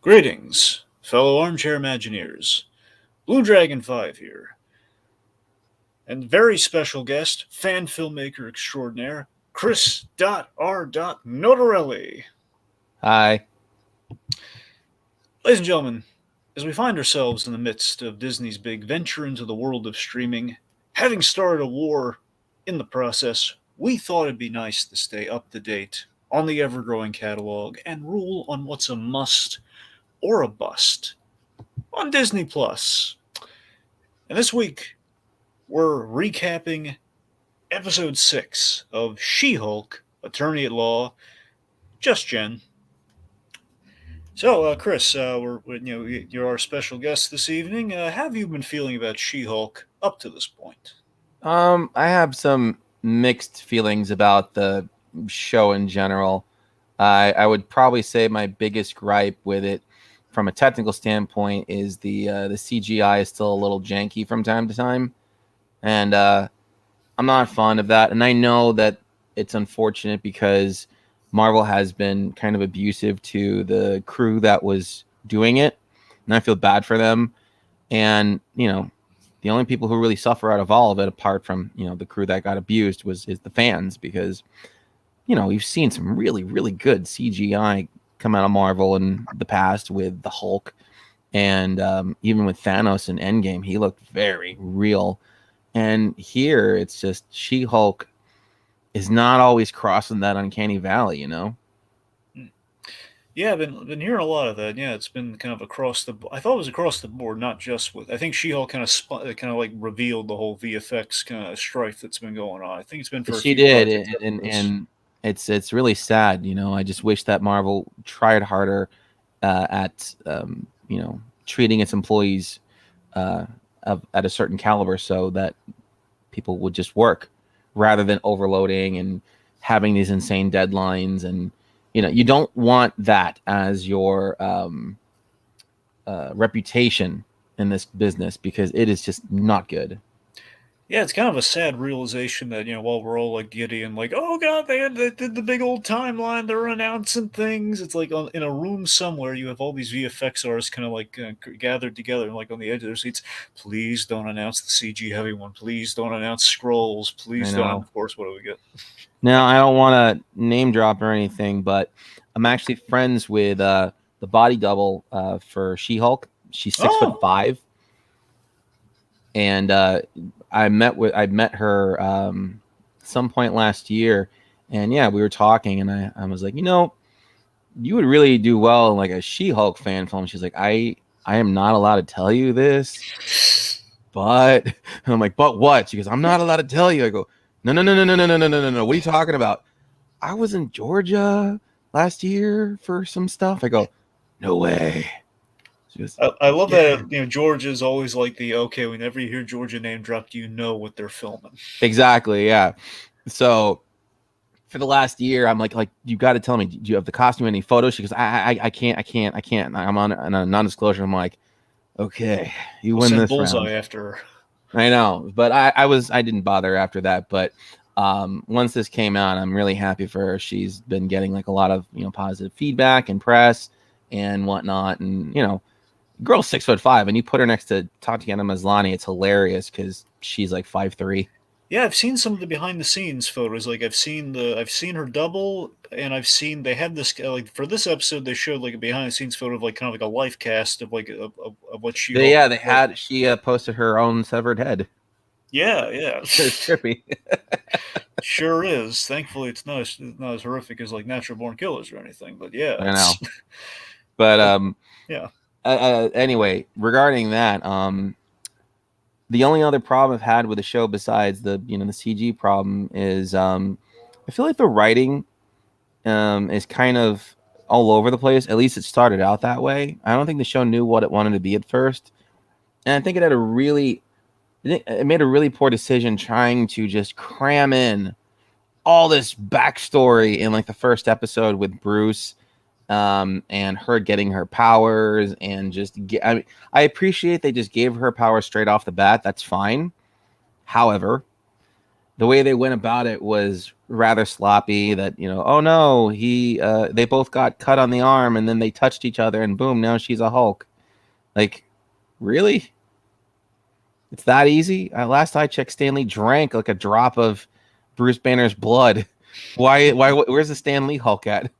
Greetings, fellow armchair Imagineers. Bluedragonfive here, and very special guest, fan filmmaker extraordinaire, Chris.R. Notarile. Hi. Ladies and gentlemen, as we find ourselves in the midst of Disney's big venture into the world of streaming, having started a war in the process, we thought it'd be nice to stay up to date on the ever growing catalog and rule on what's a must or a bust on Disney Plus. And this week, we're recapping episode 6 of She-Hulk, Attorney at Law, Just Jen. So, Chris, you're our special guest this evening. How have you been feeling about She-Hulk up to this point? I have some mixed feelings about the show in general. I would probably say my biggest gripe with it, from a technical standpoint, is the CGI is still a little janky from time to time, and I'm not fond of that. And I know that it's unfortunate because Marvel has been kind of abusive to the crew that was doing it, and I feel bad for them. And the only people who really suffer out of all of it, apart from the crew that got abused, is the fans, because we've seen some really, really good CGI come out of Marvel in the past with the Hulk, and even with Thanos in Endgame, he looked very real. And here, it's just She-Hulk is not always crossing that uncanny valley, Yeah, I've been hearing a lot of that. Yeah, it's been kind of across the. I thought it was across the board, not just with. I think She-Hulk kind of like revealed the whole VFX kind of strife that's been going on. I think it's been for a She few did, projects. and it's really sad. I just wish that Marvel tried harder at treating its employees at a certain caliber, so that people would just work rather than overloading and having these insane deadlines. And you don't want that as your reputation in this business, because it is just not good. Yeah, it's kind of a sad realization that while we're all like giddy and like, oh god, they did the big old timeline, they're announcing things. It's like in a room somewhere, you have all these VFX artists kind of like gathered together and like on the edge of their seats. Please don't announce the CG heavy one. Please don't announce scrolls. I Please don't. know. Of course, what do we get? Now, I don't want to name drop or anything, but I'm actually friends with the body double for She-Hulk. She's 6'5", and I met her some point last year, and yeah, we were talking, and I was like, you would really do well in like a She-Hulk fan film. She's like, I am not allowed to tell you this, but and I'm like, but what? She goes, I'm not allowed to tell you. I go, no. What are you talking about? I was in Georgia last year for some stuff. I go, no way. I love that Georgia is always like the okay. Whenever you hear Georgia name dropped, you know what they're filming. Exactly, yeah. So for the last year, I'm like you got to tell me, do you have the costume, any photos? She goes, I can't. I'm on a non-disclosure. I'm like, okay, you win this Bullseye round. after her. I know, but I didn't bother after that. But once this came out, I'm really happy for her. She's been getting like a lot of positive feedback and press and whatnot, and girl's 6'5", and you put her next to Tatiana Maslany, it's hilarious because she's like 5'3". Yeah, I've seen some of the behind the scenes photos. Like I've seen her double, and I've seen they had this like for this episode they showed like a behind the scenes photo of like kind of like a life cast of like of what she. They had she posted her own severed head. Yeah, It's trippy. Sure is. Thankfully, it's not as horrific as like Natural Born Killers or anything. But yeah, I know. But yeah. Anyway, regarding that, the only other problem I've had with the show besides the the CG problem is I feel like the writing is kind of all over the place. At least it started out that way. I don't think the show knew what it wanted to be at first, and I think it made a really poor decision trying to just cram in all this backstory in like the first episode with Bruce, and her getting her powers, and I appreciate they just gave her power straight off the bat. That's fine. However, the way they went about it was rather sloppy. That, oh no, they both got cut on the arm and then they touched each other and boom, now she's a Hulk. Like, really? It's that easy? Last I checked, Stan Lee drank like a drop of Bruce Banner's blood. Why? Where's the Stan Lee Hulk at?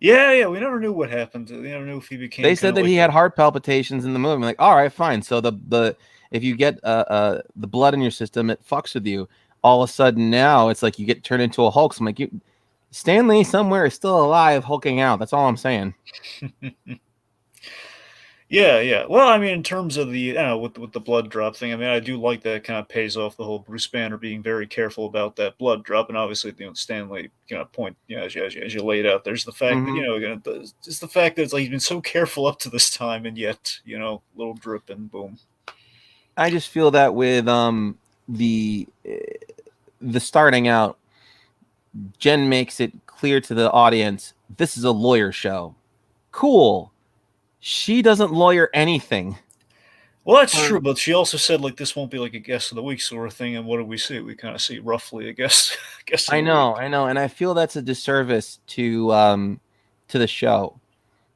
Yeah, we never knew what happened. We never knew if he became. They said that he had heart palpitations in the movie. I'm like, all right, fine. So the if you get the blood in your system, it fucks with you. All of a sudden now it's like you get turned into a Hulk. So I'm like, Stan Lee somewhere is still alive, hulking out. That's all I'm saying. Yeah. Well, I mean, in terms of the with the blood drop thing, I mean, I do like that. It kind of pays off the whole Bruce Banner being very careful about that blood drop, and obviously, Stanley point, as you laid out, there's the fact that just the fact that it's like he's been so careful up to this time, and yet little drip and boom. I just feel that with the starting out, Jen makes it clear to the audience this is a lawyer show. Cool. She doesn't lawyer anything. Well, that's true, but she also said like this won't be like a guest of the week sort of thing. And what do we see? We kind of see roughly a guest. I know, and I feel that's a disservice to the show.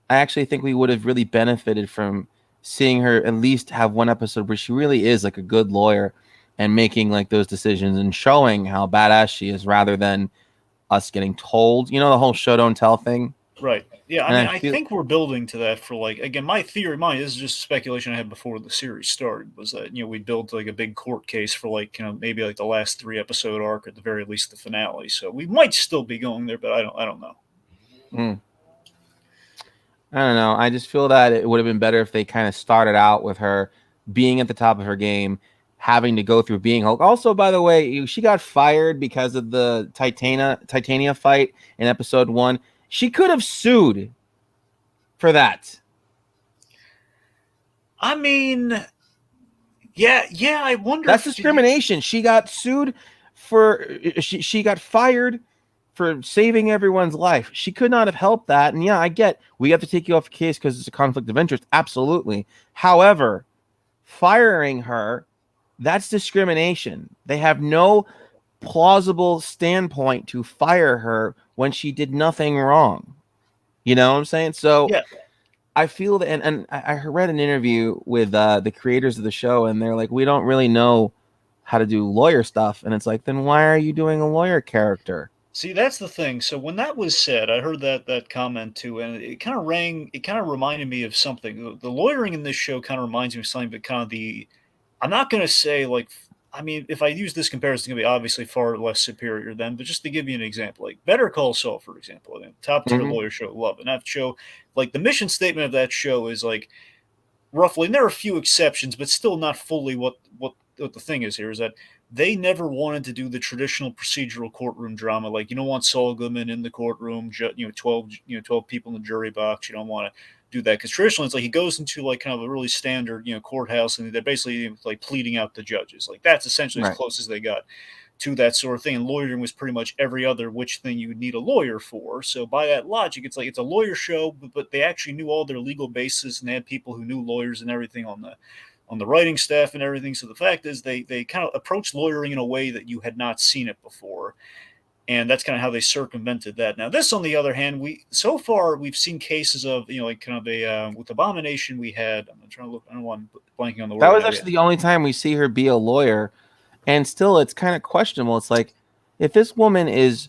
I actually think we would have really benefited from seeing her at least have one episode where she really is like a good lawyer and making like those decisions and showing how badass she is, rather than us getting told. The whole show don't tell thing. Right. Yeah, I think we're building to that for like, again, my theory, this is just speculation I had before the series started, was that, we built like a big court case for like, maybe like the last 3 episode arc, or at the very least the finale. So we might still be going there, but I don't know. I don't know. I just feel that it would have been better if they kind of started out with her being at the top of her game, having to go through being Hulk. Also, by the way, she got fired because of the Titania fight in episode 1. She could have sued for that. I mean, yeah, I wonder. That's discrimination. She got sued for. She got fired for saving everyone's life. She could not have helped that. And yeah, I get we have to take you off the case because it's a conflict of interest. Absolutely. However, firing her, that's discrimination. They have no plausible standpoint to fire her when she did nothing wrong. You know what I'm saying? So yeah. I feel that, and I read an interview with the creators of the show, and they're like, we don't really know how to do lawyer stuff. And it's like, then why are you doing a lawyer character? See, that's the thing. So when that was said, I heard that comment too, and it kind of reminded me of something. The lawyering in this show kind of reminds me of something, but kind of I'm not going to say like, I mean, if I use this comparison, it's going to be obviously far less superior than, but just to give you an example, like Better Call Saul, for example, top tier lawyer show, love. And that show, like the mission statement of that show is like roughly, and there are a few exceptions, but still not fully what the thing is here, is that they never wanted to do the traditional procedural courtroom drama. Like, you don't want Saul Goodman in the courtroom, 12 people in the jury box. You don't want to do that, because traditionally it's like he goes into like kind of a really standard courthouse, and they're basically like pleading out the judges. Like that's essentially as close as they got to that sort of thing. And lawyering was pretty much every other which thing you would need a lawyer for. So by that logic, it's like it's a lawyer show, but they actually knew all their legal bases, and they had people who knew lawyers and everything on the writing staff and everything. So the fact is they kind of approached lawyering in a way that you had not seen it before. And that's kind of how they circumvented that. Now, this, on the other hand, we've seen cases of, like kind of a, with Abomination we had, I'm trying to look, I don't want blanking on the word. That was actually the only time we see her be a lawyer. And still, it's kind of questionable. It's like, if this woman is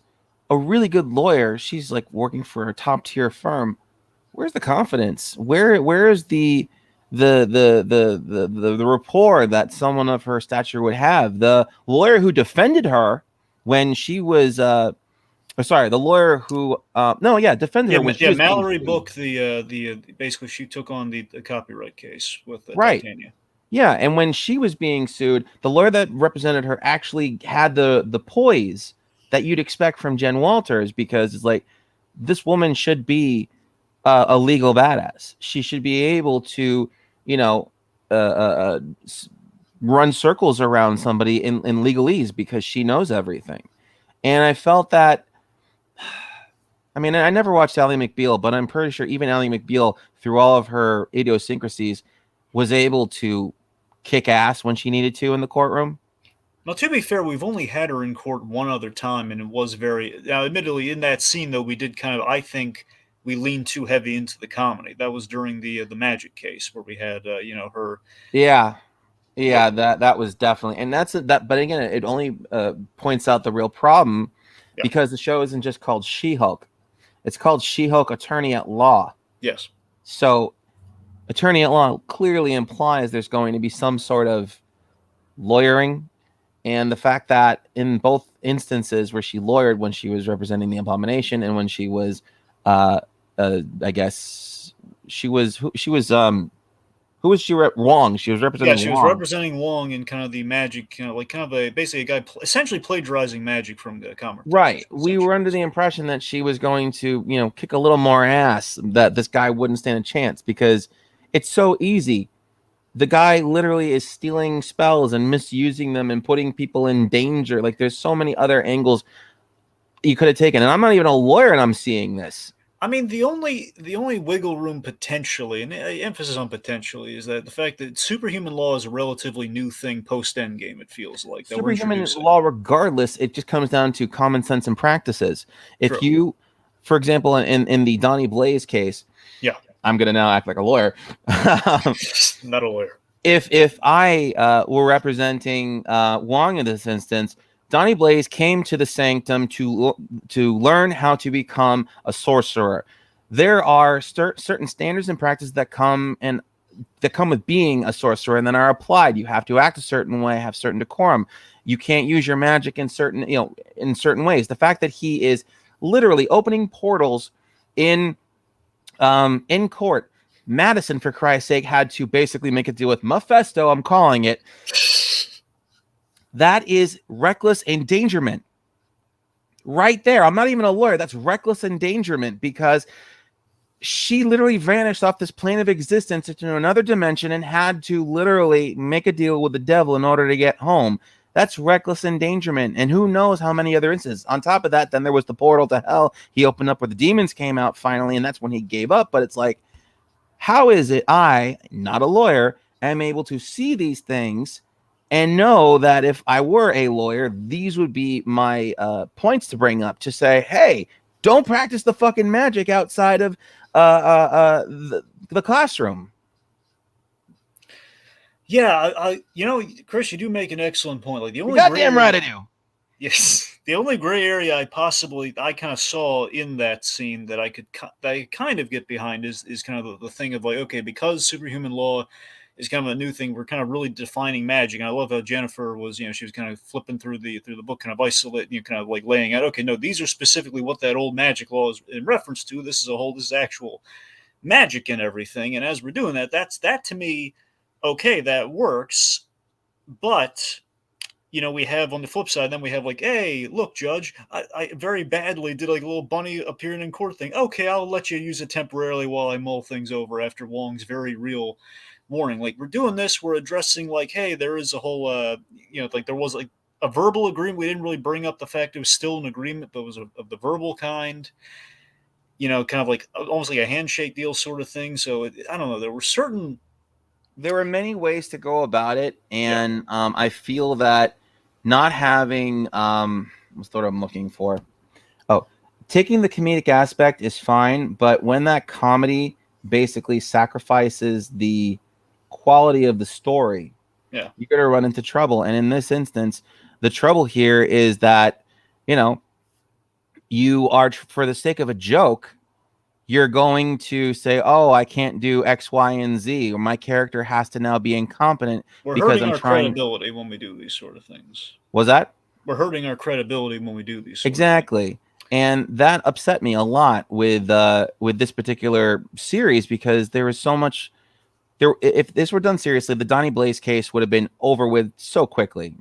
a really good lawyer, she's like working for a top tier firm, where's the confidence? Where is the rapport that someone of her stature would have? The lawyer who defended her when she was the lawyer who defended her when she was Mallory Book, the basically she took on the copyright case with Titania. Yeah, and when she was being sued, the lawyer that represented her actually had the poise that you'd expect from Jen Walters, because it's like, this woman should be a legal badass. She should be able to, run circles around somebody in legalese, because she knows everything. And I felt that, I mean, I never watched Ally McBeal, but I'm pretty sure even Ally McBeal, through all of her idiosyncrasies, was able to kick ass when she needed to in the courtroom. Now, to be fair, we've only had her in court one other time, and it was very. Now, admittedly, in that scene though, we did kind of. I think we leaned too heavy into the comedy. That was during the magic case where we had her. Yeah, But yeah, that was definitely, and that's that. But again, it only points out the real problem yeah, because the show isn't just called She-Hulk; it's called She-Hulk Attorney at Law. yes, So, Attorney at Law clearly implies there's going to be some sort of lawyering, and the fact that in both instances where she lawyered when she was representing the Abomination and when she was, I guess she was who was she Wong? She was yeah. representing She was Wong. representing Wong in kind of the magic, like kind of a basically a guy essentially plagiarizing magic from the comic books. Right. We were Essentially, under the impression that she was going to, kick a little more ass, that this guy wouldn't stand a chance because it's so easy. The guy literally is stealing spells and misusing them and putting people in danger. Like there's so many other angles you could have taken. And I'm not even a lawyer and I'm seeing this. I mean, the only wiggle room potentially, and emphasis on potentially, is that the fact that superhuman law is a relatively new thing post Endgame. It feels like that we're Superhuman introducing. law, regardless, it just comes down to common sense and practices. If True. you, for example, in the Donnie Blaze case, Yeah. I'm going to now act like a lawyer. Not a lawyer. If I were representing Wong in this instance, Donnie Blaze came to the sanctum to learn how to become a sorcerer. There are certain standards and practices that come with being a sorcerer and then are applied. You have to act a certain way, have certain decorum. You can't use your magic in certain ways. The fact that he is literally opening portals in court. Madison, for Christ's sake, had to basically make a deal with Mephisto, I'm calling it. That is reckless endangerment. Right there. I'm not even a lawyer. That's reckless endangerment because she literally vanished off this plane of existence into another dimension and had to literally make a deal with the devil in order to get home. That's reckless endangerment. And who knows how many other instances. On top of that, then there was the portal to hell. He opened up where the demons came out finally, and that's when he gave up. But it's like, how is it I, not a lawyer, am able to see these things and know that if I were a lawyer, these would be my points to bring up to say, hey, don't practice the fucking magic outside of the classroom. Yeah, Chris, you do make an excellent point. Like the You only gray goddamn right area, I do. yes, the only gray area I kind of saw in that scene that I kind of get behind is kind of the thing of like, okay, because superhuman law is kind of a new thing, we're kind of really defining magic. And I love how Jennifer was, she was kind of flipping through the book, kind of isolate, kind of like laying out, okay, no, these are specifically what that old magic law is in reference to. This is actual magic and everything. And as we're doing that to me, okay, that works. But we have on the flip side, then we have like, hey, look, Judge, I very badly did like a little bunny appearing in court thing. Okay, I'll let you use it temporarily while I mull things over after Wong's very real warning. Like we're doing this, we're addressing like, hey, there is a whole, like there was like a verbal agreement. We didn't really bring up the fact it was still an agreement, but it was of the verbal kind. Kind of like almost like a handshake deal sort of thing. So I don't know. There were many ways to go about it, Yeah, and I feel that not having what's what I'm looking for. Oh, taking the comedic aspect is fine, but when that comedy basically sacrifices the quality of the story, yeah. you're going to run into trouble. And in this instance, the trouble here is that, you know, you are, for the sake of a joke, you're going to say, oh, I can't do X, Y, and Z, or my character has to now be incompetent We're because hurting I'm our trying. credibility when we do these sort of things. Was that? We're hurting our credibility when we do these sort of things. Exactly. And that upset me a lot with this particular series because there was so much there. If this were done seriously, the Donnie Blaze case would have been over with so quickly,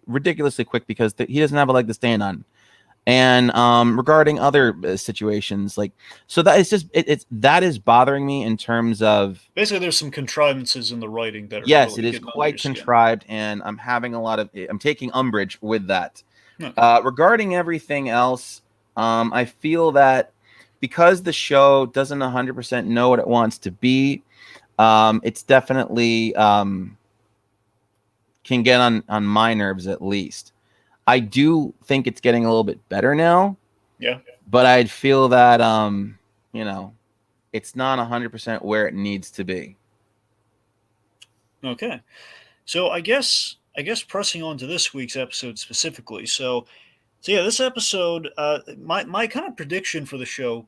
ridiculously quick, because he doesn't have a leg to stand on. And regarding other situations, like, so that is just it's that is bothering me in terms of, Basically, there's some contrivances in the writing that are yes, it really is getting under your quite skin. contrived, and I'm taking umbrage with that. Okay. Regarding everything else, I feel that because the show doesn't 100% know what it wants to be, it's definitely can get on my nerves at least. I do think it's getting a little bit better now. Yeah. But I'd feel that it's not 100% where it needs to be. Okay. So I guess pressing on to this week's episode specifically. So yeah, this episode, my kind of prediction for the show,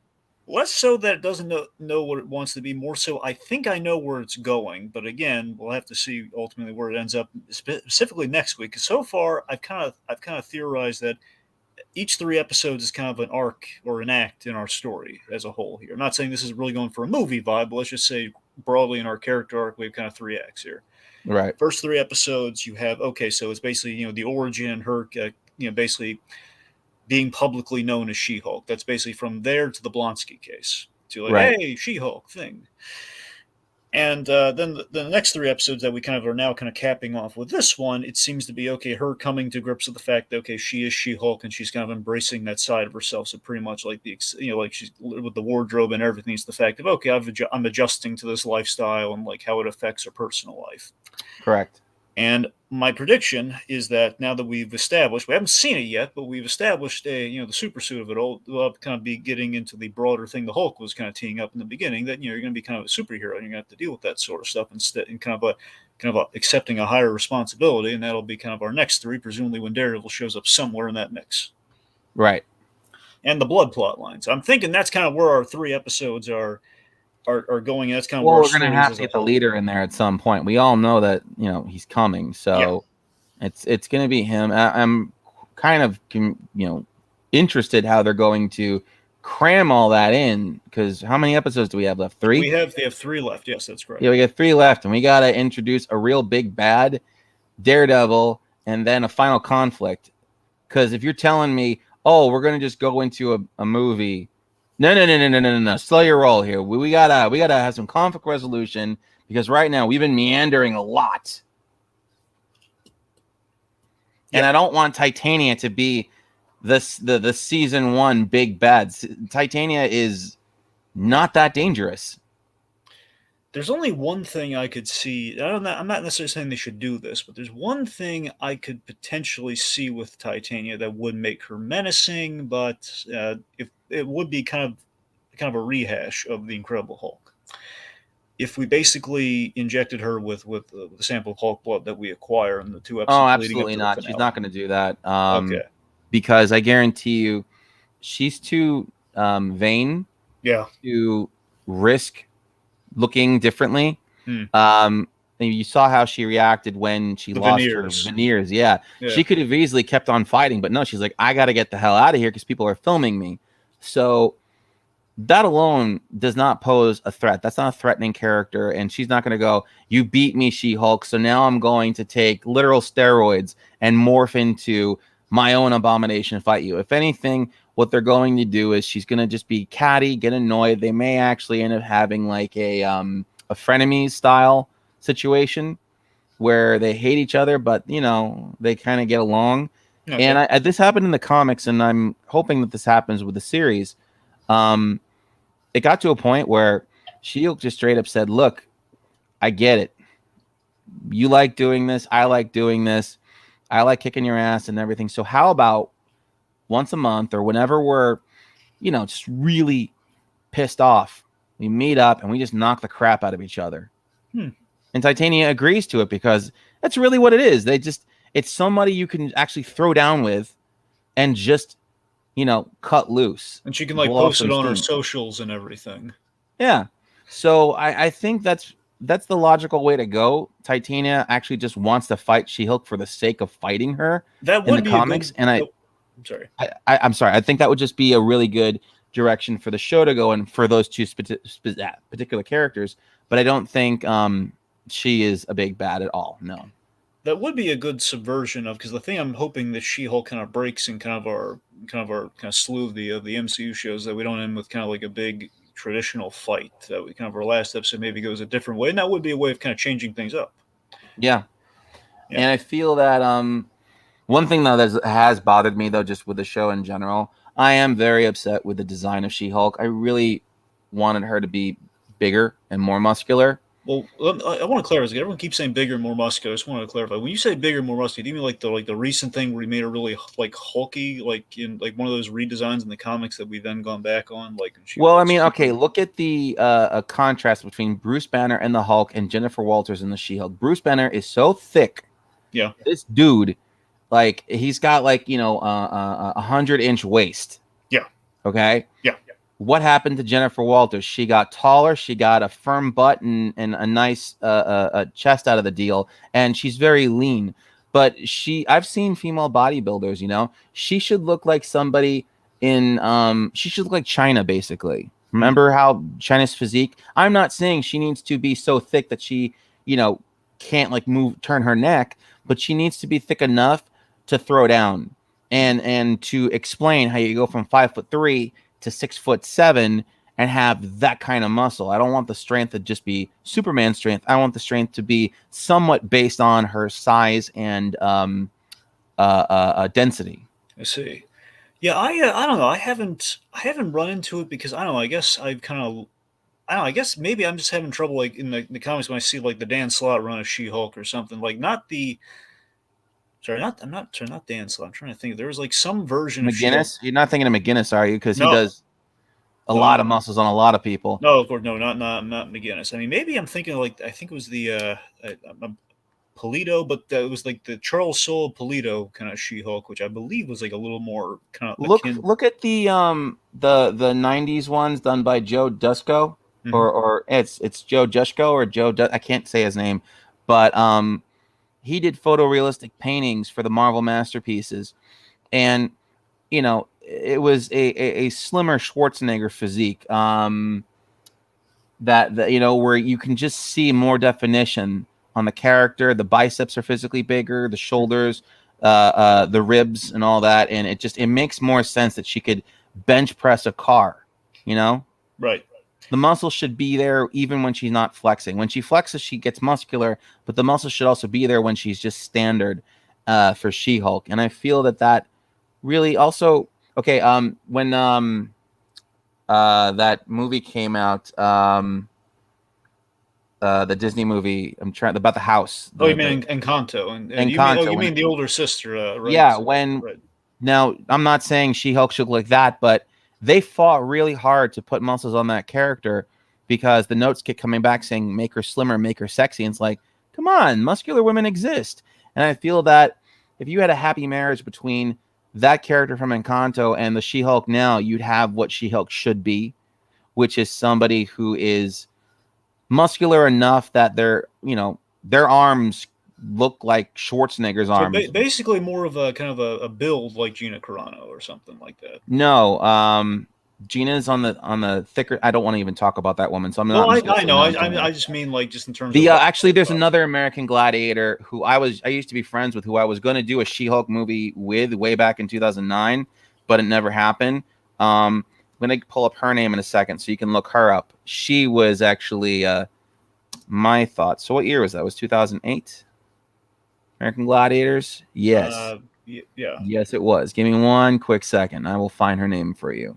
less so that it doesn't know what it wants to be, more so I think I know where it's going. But again, we'll have to see ultimately where it ends up, specifically next week. 'Cause so far, I've kind of theorized that each 3 episodes is kind of an arc or an act in our story as a whole here. I'm not saying this is really going for a movie vibe, but let's just say broadly in our character arc, we have kind of 3 acts here. Right. First 3 episodes, you have, okay, so it's basically, the origin and her, basically being publicly known as She-Hulk. That's basically from there to the Blonsky case. To like, right. Hey, She-Hulk thing. And then the next 3 episodes that we kind of are now kind of capping off with this one, it seems to be, okay, her coming to grips with the fact that, okay, she is She-Hulk and she's kind of embracing that side of herself. So pretty much like like she's with the wardrobe and everything, it's the fact of, okay, I'm adjusting to this lifestyle and like how it affects her personal life. Correct. And my prediction is that now that we've established, we haven't seen it yet, but we've established the super suit of it all, we'll kind of be getting into the broader thing the Hulk was kind of teeing up in the beginning, that you're going to be kind of a superhero and you're going to have to deal with that sort of stuff instead, and kind of accepting a higher responsibility, and that'll be kind of our next 3, presumably when Daredevil shows up somewhere in that mix. Right. And the blood plot lines. I'm thinking that's kind of where our 3 episodes are going. That's kind of well, where we're going to have to get the leader in there at some point. We all know that he's coming, so it's going to be him. I'm kind of interested how they're going to cram all that in, because how many episodes do we have left? 3. They have 3 left. Yes, that's correct. Yeah, we got 3 left, and we got to introduce a real big bad, Daredevil, and then a final conflict. Because if you're telling me, oh, we're going to just go into a movie. No. Slow your roll here. We gotta have some conflict resolution, because right now we've been meandering a lot. And I don't want Titania to be the season 1 big bad. Titania is not that dangerous. There's only one thing I could see. I'm not necessarily saying they should do this, but there's one thing I could potentially see with Titania that would make her menacing, but if it would be kind of a rehash of the Incredible Hulk. If we basically injected her with the sample of Hulk blood that we acquire in the 2 episodes leading up to absolutely not. She's not going to do that. Okay. Because I guarantee you, she's too vain. Yeah. To risk looking differently. You saw how she reacted when she lost her veneers. Yeah. She could have easily kept on fighting, but no, she's like, I got to get the hell out of here because people are filming me. So that alone does not pose a threat. That's not a threatening character, and she's not going to go, you beat me, She-Hulk, so now I'm going to take literal steroids and morph into my own abomination and fight you. If anything, what they're going to do is she's going to just be catty, get annoyed. They may actually end up having like a frenemies style situation where they hate each other, but they kind of get along. Okay. And this happened in the comics, and I'm hoping that this happens with the series. It got to a point where SheHulk just straight up said, look, I get it. You like doing this. I like doing this. I like kicking your ass and everything. So how about once a month or whenever we're, just really pissed off, we meet up and we just knock the crap out of each other. And Titania agrees to it because that's really what it is. It's somebody you can actually throw down with and just, cut loose. And she can post it on her socials and everything. Yeah. So I think that's the logical way to go. Titania actually just wants to fight She-Hulk for the sake of fighting her in the comics. I'm sorry. I'm sorry. I think that would just be a really good direction for the show to go and for those 2 particular characters. But I don't think she is a big bad at all. No. That would be a good subversion of, because the thing I'm hoping that She-Hulk kind of breaks in kind of our slew of the MCU shows, that we don't end with kind of like a big traditional fight, that we kind of our last episode maybe goes a different way, and that would be a way of kind of changing things up. Yeah. And I feel that one thing though that has bothered me though, just with the show in general, I am very upset with the design of She-Hulk. I really wanted her to be bigger and more muscular. Well, I want to clarify. Everyone keeps saying bigger, more muscular. I just want to clarify. When you say bigger, more muscular, do you mean like the recent thing where he made her really like hulky, like in like one of those redesigns in the comics that we then gone back on, like she was Well, I like mean, okay, super. look at the contrast between Bruce Banner and the Hulk and Jennifer Walters and the She-Hulk. Bruce Banner is so thick. Yeah, This dude, like, he's got like 100-inch waist. yeah, Okay, yeah. what happened to Jennifer Walters? She got taller, she got a firm butt and a nice chest out of the deal, and she's very lean. But I've seen female bodybuilders, she should look like somebody she should look like China, basically. Mm, Remember how China's physique? I'm not saying she needs to be so thick that she, can't like turn her neck, but she needs to be thick enough to throw down and to explain how you go from 5'3" to 6'7" and have that kind of muscle. I don't want the strength to just be Superman strength. I want the strength to be somewhat based on her size and density. I see. Yeah, I don't know. I haven't run into it because I don't know. I guess I've kind of I don't know. I guess maybe I'm just having trouble like in the comics when I see like the Dan Slott run of She-Hulk or something like not the sorry not I'm not sorry not Dan Slott. I'm trying to think. There was like some version of She-Hulk. McGinnis? You're not thinking of McGinnis, are you? Because he No, does a no, lot of muscles on a lot of people. no. Of course, no, not McGinnis. I mean, maybe I'm thinking like I think it was the Polito, but it was like the Charles Soule Polito kind of She-Hulk, which I believe was like a little more kind of Look akin. look at the 90s ones done by Joe Dusko, Mhm. or it's Joe Jushko or I can't say his name, but he did photorealistic paintings for the Marvel masterpieces, and it was a slimmer Schwarzenegger physique, that where you can just see more definition on the character. The biceps are physically bigger, the shoulders, the ribs, and all that, and it makes more sense that she could bench press a car. You know, Right. the muscle should be there even when she's not flexing. When she flexes, she gets muscular, but the muscle should also be there when she's just standard for She-Hulk. And I feel that really also okay. When that movie came out, the Disney movie, I'm trying about the house, Oh, you the mean Encanto, and you mean Encanto. you mean the older sister, right? Yeah, So, when right. now I'm not saying She-Hulk should look like that, but they fought really hard to put muscles on that character because the notes kept coming back saying make her slimmer, make her sexy. And it's like, come on, muscular women exist. And I feel that if you had a happy marriage between that character from Encanto and the She-Hulk now, you'd have what She-Hulk should be, which is somebody who is muscular enough that their arms look like Schwarzenegger's So arms. basically, more of a kind of a build like Gina Carano or something like that. No, Gina's on the thicker. I don't want to even talk about that woman, so No, I'm just gonna I say know. no I, in I general. I just mean like just in terms of The like actually, there's body. another American Gladiator who I used to be friends with, who I was going to do a She-Hulk movie with way back in 2009, but it never happened. I'm gonna pull up her name in a second so you can look her up. She was actually my thoughts. So what year was that? It was 2008? American Gladiators? Yes. Yeah. Yes, it was. Give me one quick second. I will find her name for you.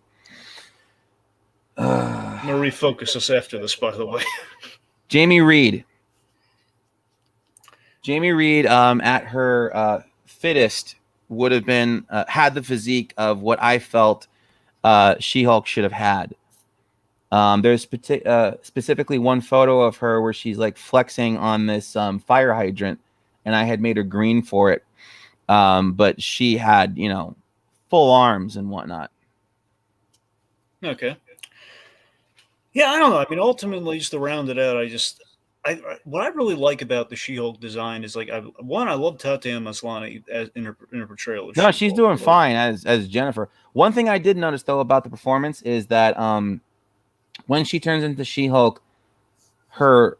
I'm gonna refocus us after this, by the way. Jamie Reed. Jamie Reed, at her fittest, would have been had the physique of what I felt She-Hulk should have had. There's specifically one photo of her where she's like flexing on this fire hydrant, and I had made her green for it. But she had, full arms and whatnot. Okay. Yeah, I don't know. I mean, ultimately, just to round it out, what I really like about the She-Hulk design is like I love Tatiana Maslany as in her portrayal of No, she's She-Hulk. doing Like, fine as Jennifer. One thing I did notice though about the performance is that when she turns into She-Hulk, her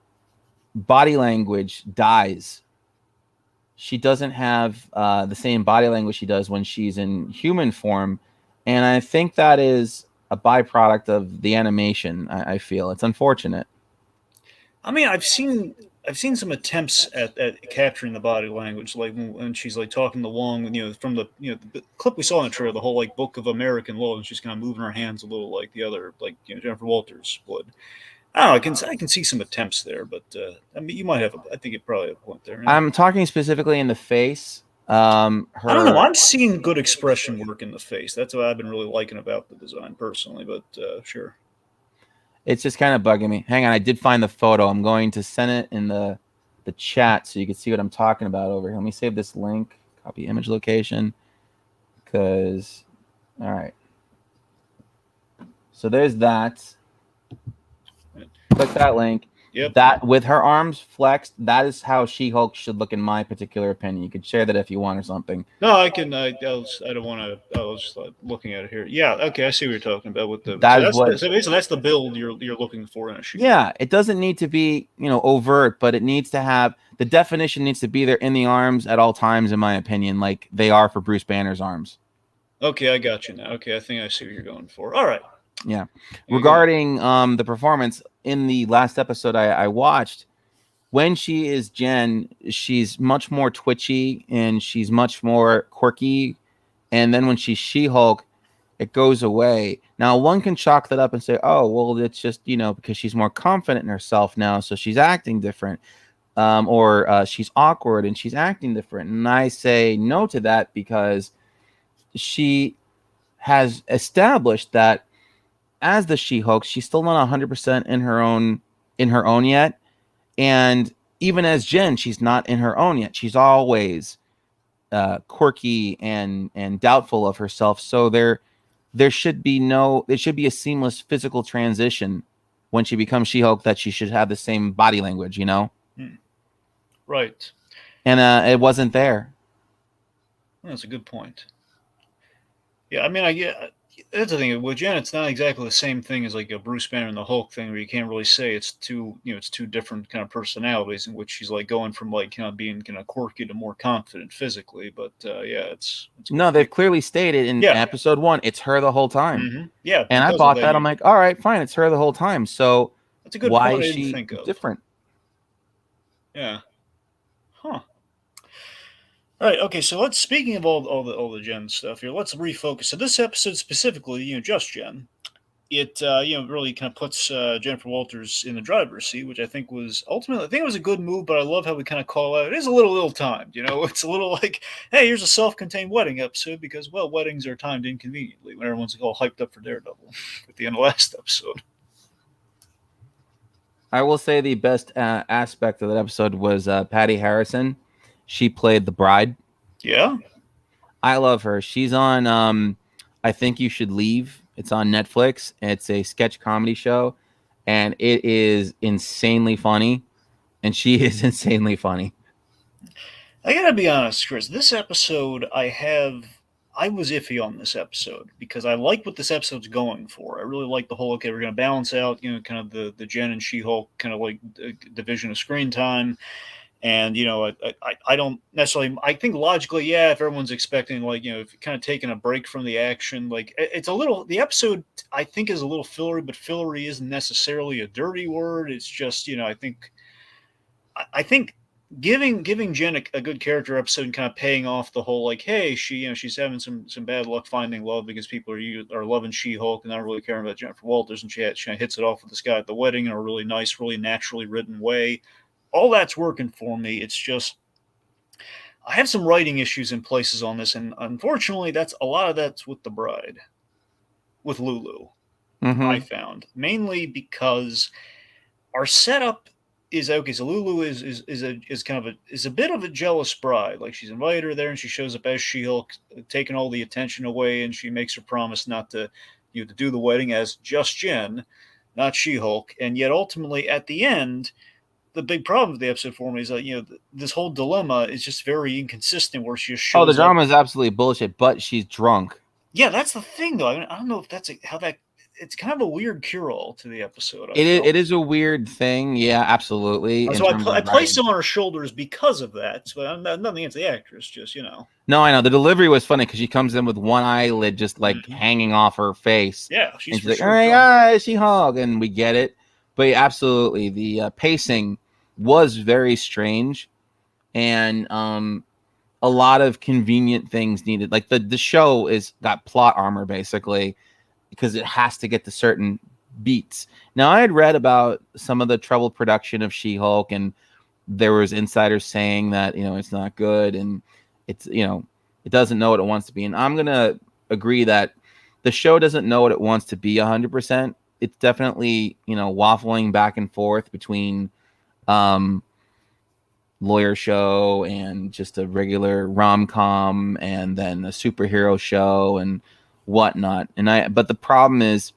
body language dies. She doesn't have the same body language she does when she's in human form, and I think that is a byproduct of the animation. I feel it's unfortunate. I mean, I've seen some attempts at capturing the body language, like when she's like talking to Long, from the clip we saw in the trailer, the whole Book of American Law, and she's kind of moving her hands a little like the other, like Jennifer Walters would. I can see some attempts there, but I mean, you might have. I think you probably have a point there. Yeah. I'm talking specifically in the face. I don't know. Her I'm seeing good expression work in the face. That's what I've been really liking about the design personally. But sure. It's just kind of bugging me. Hang on, I did find the photo. I'm going to send it in the chat so you can see what I'm talking about over here. Let me save this link, copy image location, because all right. So there's that. Click that link. Yep. That with her arms flexed, that is how She-Hulk should look in my particular opinion. You could share that if you want or something. No, I can. I don't want to. I was just looking at it here. Yeah. Okay. I see what you're talking about with the. That So is what. so basically that's the build you're looking for in a shoe. Yeah, it doesn't need to be, overt, but it needs to have the definition needs to be there in the arms at all times, in my opinion, like they are for Bruce Banner's arms. Okay, I got you now. Okay, I think I see what you're going for. All right. Yeah. Regarding the performance in the last episode I watched, when she is Jen, she's much more twitchy and she's much more quirky. And then when she's She-Hulk, it goes away. Now, one can chalk that up and say, oh, well, it's just, because she's more confident in herself now, so she's acting different. Or she's awkward and she's acting different. And I say no to that because she has established that as the She-Hulk, she's still not 100% in her own yet. And even as Jen, she's not in her own yet. She's always quirky and doubtful of herself. So there should be a seamless physical transition when she becomes She-Hulk, that she should have the same body language, Right. And it wasn't there. That's a good point. Yeah, I mean, that's the thing with Jen. It's not exactly the same thing as like a Bruce Banner and the Hulk thing, where you can't really say it's it's two different kind of personalities in which she's like going from like kind of being kind of quirky to more confident physically. But yeah, it's no, they've clearly stated in episode 1, it's her the whole time. Mm-hmm. Yeah, and I bought that. I'm like, all right, fine, it's her the whole time. So that's a good why point is I didn't she think of. different? Yeah. Huh. All right. Okay. So speaking of all the Jen stuff here, let's refocus. So this episode specifically, just Jen, it really kind of puts Jennifer Walters in the driver's seat, which I think was ultimately, I think it was a good move. But I love how we kind of call out it is a little ill-timed. It's a little like, hey, here's a self-contained wedding episode because weddings are timed inconveniently when everyone's all hyped up for Daredevil at the end of last episode. I will say the best aspect of that episode was Patty Harrison. She played the bride. Yeah. I love her. She's on I Think You Should Leave. It's on Netflix. It's a sketch comedy show, and it is insanely funny, and she is insanely funny. I gotta be honest, Chris. This episode, I was iffy on this episode because I like what this episode's going for. I really like the whole, okay, we're going to balance out, kind of the Jen and She-Hulk kind of like division of screen time. And, I don't necessarily, I think logically, yeah, if everyone's expecting, like, if you're kind of taking a break from the action, like, it's a little, the episode, I think, is a little fillery, but fillery isn't necessarily a dirty word. It's just, I think giving Jen a good character episode and kind of paying off the whole, like, hey, she's having some bad luck finding love because people are loving She-Hulk and not really caring about Jennifer Walters, and she hits it off with this guy at the wedding in a really nice, really naturally written way. All that's working for me. It's just I have some writing issues in places on this, and unfortunately, a lot of that's with the bride, with Lulu. Mm-hmm. I found mainly because our setup is okay. So Lulu is a bit of a jealous bride. Like, she's invited her there, and she shows up as She-Hulk, taking all the attention away, and she makes her promise not to to do the wedding as just Jen, not She-Hulk, and yet ultimately at the end, the big problem with the episode for me is that this whole dilemma is just very inconsistent. Where she just shows the drama is absolutely bullshit, but she's drunk. Yeah, that's the thing, though. I don't know if that's how that. It's kind of a weird cure-all to the episode. It is a weird thing. Yeah, absolutely. So I placed it on her shoulders because of that. So I'm nothing against the actress, just No, I know the delivery was funny because she comes in with one eyelid just like hanging off her face. Yeah, she's like, "All right, She-Hulk," and we get it. But absolutely, the pacing was very strange, and a lot of convenient things needed. Like the show got plot armor basically because it has to get to certain beats. Now, I had read about some of the troubled production of She-Hulk, and there was insiders saying that, it's not good, and it's, it doesn't know what it wants to be. And I'm going to agree that the show doesn't know what it wants to be 100%. It's definitely, waffling back and forth between lawyer show and just a regular rom-com and then a superhero show and whatnot. But the problem is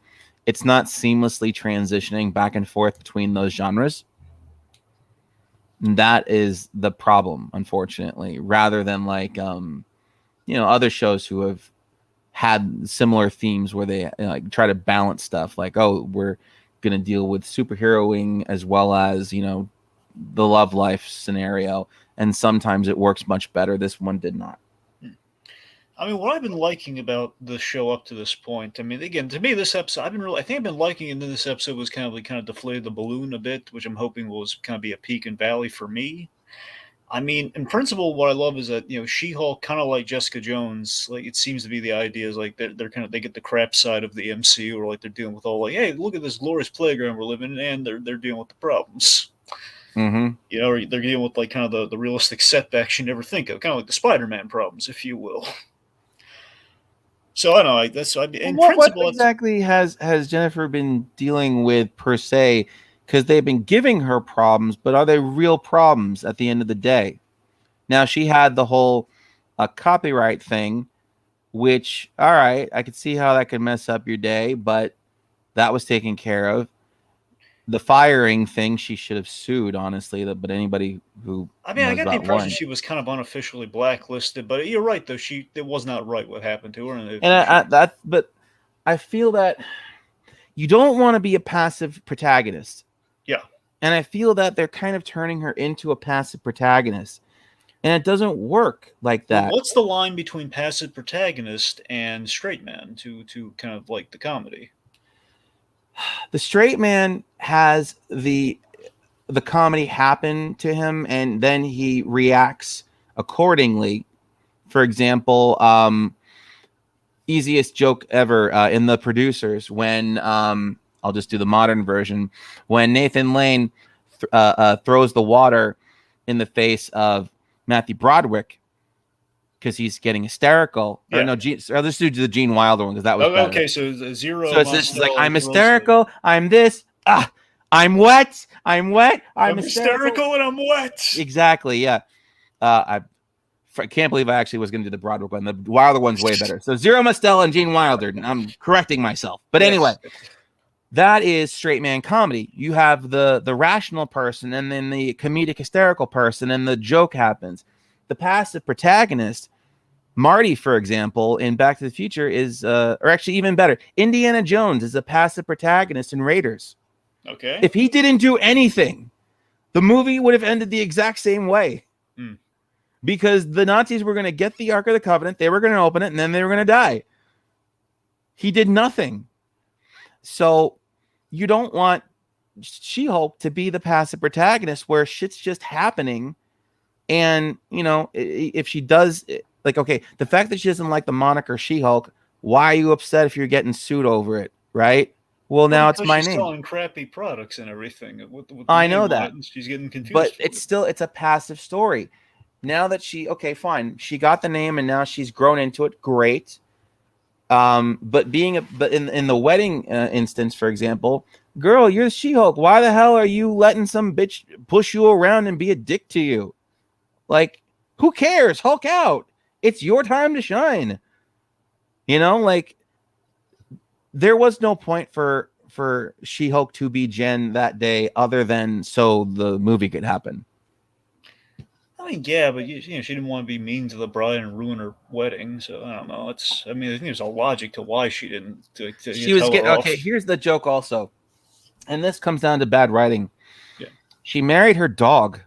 it's not seamlessly transitioning back and forth between those genres. And that is the problem, unfortunately, rather than like, other shows who have had similar themes where they like try to balance stuff like, oh, we're going to deal with superheroing as well as, the love life scenario. And sometimes it works much better. This one did not. I mean, what I've been liking about the show up to this point, I mean, again, to me, this episode, I think I've been liking it, and then this episode was kind of deflated the balloon a bit, which I'm hoping was kind of be a peak and valley for me. I mean, in principle, what I love is that, She-Hulk, kind of like Jessica Jones, like, it seems to be the idea is like they're they get the crap side of the MCU, or like they're dealing with all like, hey, look at this glorious playground we're living in, and they're dealing with the problems. Mm-hmm. Or they're dealing with like kind of the realistic setbacks you never think of, kind of like the Spider-Man problems, if you will. So I don't know. In What principle, exactly has Jennifer been dealing with per se? Because they've been giving her problems, but are they real problems at the end of the day? Now, she had the whole copyright thing, which, all right, I could see how that could mess up your day, but that was taken care of. The firing thing, she should have sued, honestly. But anybody who I mean, I got the impression lawyering, she was kind of unofficially blacklisted. But you're right, though. It was not right what happened to her. but I feel that you don't want to be a passive protagonist. Yeah. And I feel that they're kind of turning her into a passive protagonist. And it doesn't work like that. Well, what's the line between passive protagonist and straight man to kind of like the comedy? The straight man has the comedy happen to him, and then he reacts accordingly. For example, easiest joke ever in The Producers, when I'll just do the modern version, when Nathan Lane throws the water in the face of Matthew Broderick because he's getting hysterical. Yeah. Or no, let's do the Gene Wilder one because that was better. Okay. So zero. So it's like, I'm hysterical. I'm this. I'm wet. I'm hysterical and I'm wet. Exactly. Yeah. I can't believe I actually was going to do the Broderick one. The Wilder one's way better. So Zero Mostel and Gene Wilder. I'm correcting myself. But anyway, that is straight man comedy. You have the rational person and then the comedic hysterical person, and the joke happens. The passive protagonist, Marty, for example, in Back to the Future is, or actually even better, Indiana Jones is a passive protagonist in Raiders. Okay. If he didn't do anything, the movie would have ended the exact same way. Because the Nazis were going to get the Ark of the Covenant, they were going to open it, and then they were going to die. He did nothing. So you don't want She-Hulk to be the passive protagonist where shit's just happening. And, if she does, like, okay, the fact that she doesn't like the moniker She-Hulk, why are you upset if you're getting sued over it, right? Well, now it's my name. She's selling crappy products and everything. With I know that. She's getting confused. But it's a passive story. Now that okay, fine, she got the name and now she's grown into it. Great. But in the wedding instance, for example, girl, you're She-Hulk. Why the hell are you letting some bitch push you around and be a dick to you? Like, who cares? Hulk out. It's your time to shine. Like, there was no point for She-Hulk to be Jen that day other than so the movie could happen. I mean, yeah, but she didn't want to be mean to the bride and ruin her wedding. So I don't know. I think there's a logic to why she didn't. She was getting okay. Here's the joke, also, and this comes down to bad writing. Yeah, she married her dog.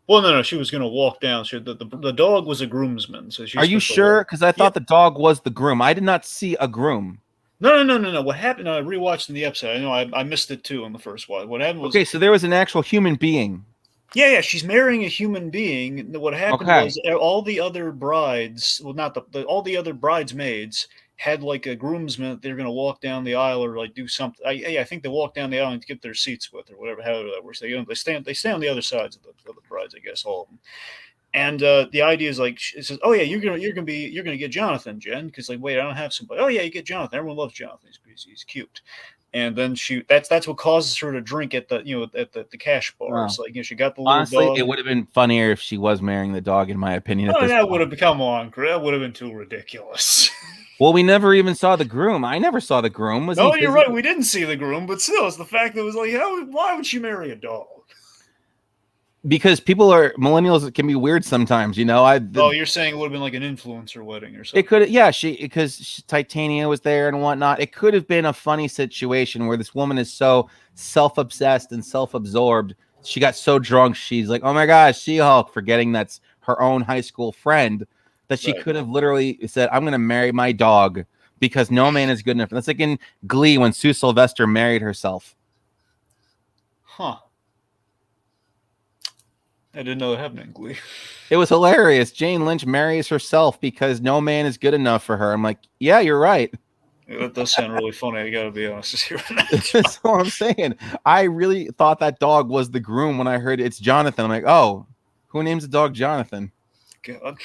Well, no, she was going to walk down. The dog was a groomsman. So are you sure? Because I thought the dog was the groom. I did not see a groom. No. What happened? I rewatched in the episode. I know I missed it too on the first one. What happened was so there was an actual human being. Yeah, she's marrying a human being. What happened was all the other brides, well, not all the other bridesmaids had like a groomsman they're going to walk down the aisle or like do something. I think they walk down the aisle and get their seats with or whatever. However that works. They stay on the other sides of the brides, I guess, all of them. And the idea is like it says, oh yeah, you're gonna get Jonathan, Jen, because like wait, I don't have somebody. Oh yeah, you get Jonathan. Everyone loves Jonathan. He's cute. And then that's what causes her to drink at the cash bar. It's like she got the little Honestly, dog. it would have been funnier if she was marrying the dog, in my opinion. At Oh, this that point. would have come on. That would have been too ridiculous. Well, we never even saw the groom. I never saw the groom. Was no, he? You're right. We didn't see the groom, but still, it's the fact that it was like, why would she marry a dog? Because millennials can be weird sometimes, You're saying it would have been like an influencer wedding or something. It could, yeah. Because Titania was there and whatnot. It could have been a funny situation where this woman is so self-obsessed and self-absorbed. She got so drunk, she's like, "Oh my gosh, She-Hulk," forgetting that's her own high school friend. That she could have literally said, "I'm going to marry my dog because no man is good enough." And that's like in Glee when Sue Sylvester married herself. Huh. I didn't know that happened in Glee. It was hilarious. Jane Lynch marries herself because no man is good enough for her. I'm like, yeah, you're right. Yeah, that does sound really funny. I gotta be honest with you. That's what I'm saying. I really thought that dog was the groom when I heard it's Jonathan. I'm like, oh, who names the dog Jonathan? God.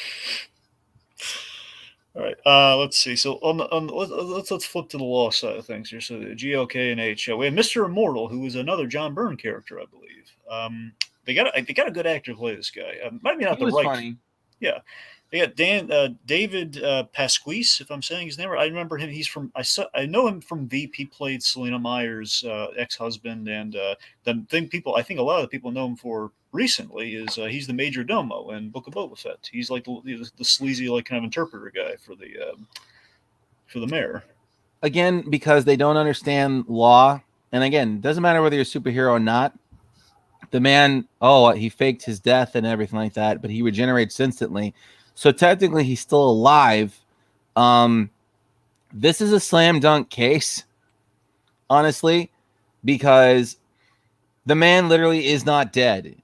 All right. Let's see. So let's flip to the law side of things here. So the GLK and H. We have Mr. Immortal, who is another John Byrne character, I believe. They got a good actor to play this guy. Might be not the right. Funny. Yeah, they got David Pasquise, if I'm saying his name right. I remember him. He's from I know him from Veep. He played Selena Meyer's ex-husband, and I think a lot of the people know him for recently is he's the Major Domo in Book of Boba Fett. He's like the sleazy like kind of interpreter guy for the mayor. Again, because they don't understand law, and again, it doesn't matter whether you're a superhero or not. The man, he faked his death and everything like that, but he regenerates instantly. So technically, he's still alive. This is a slam dunk case, honestly, because the man literally is not dead.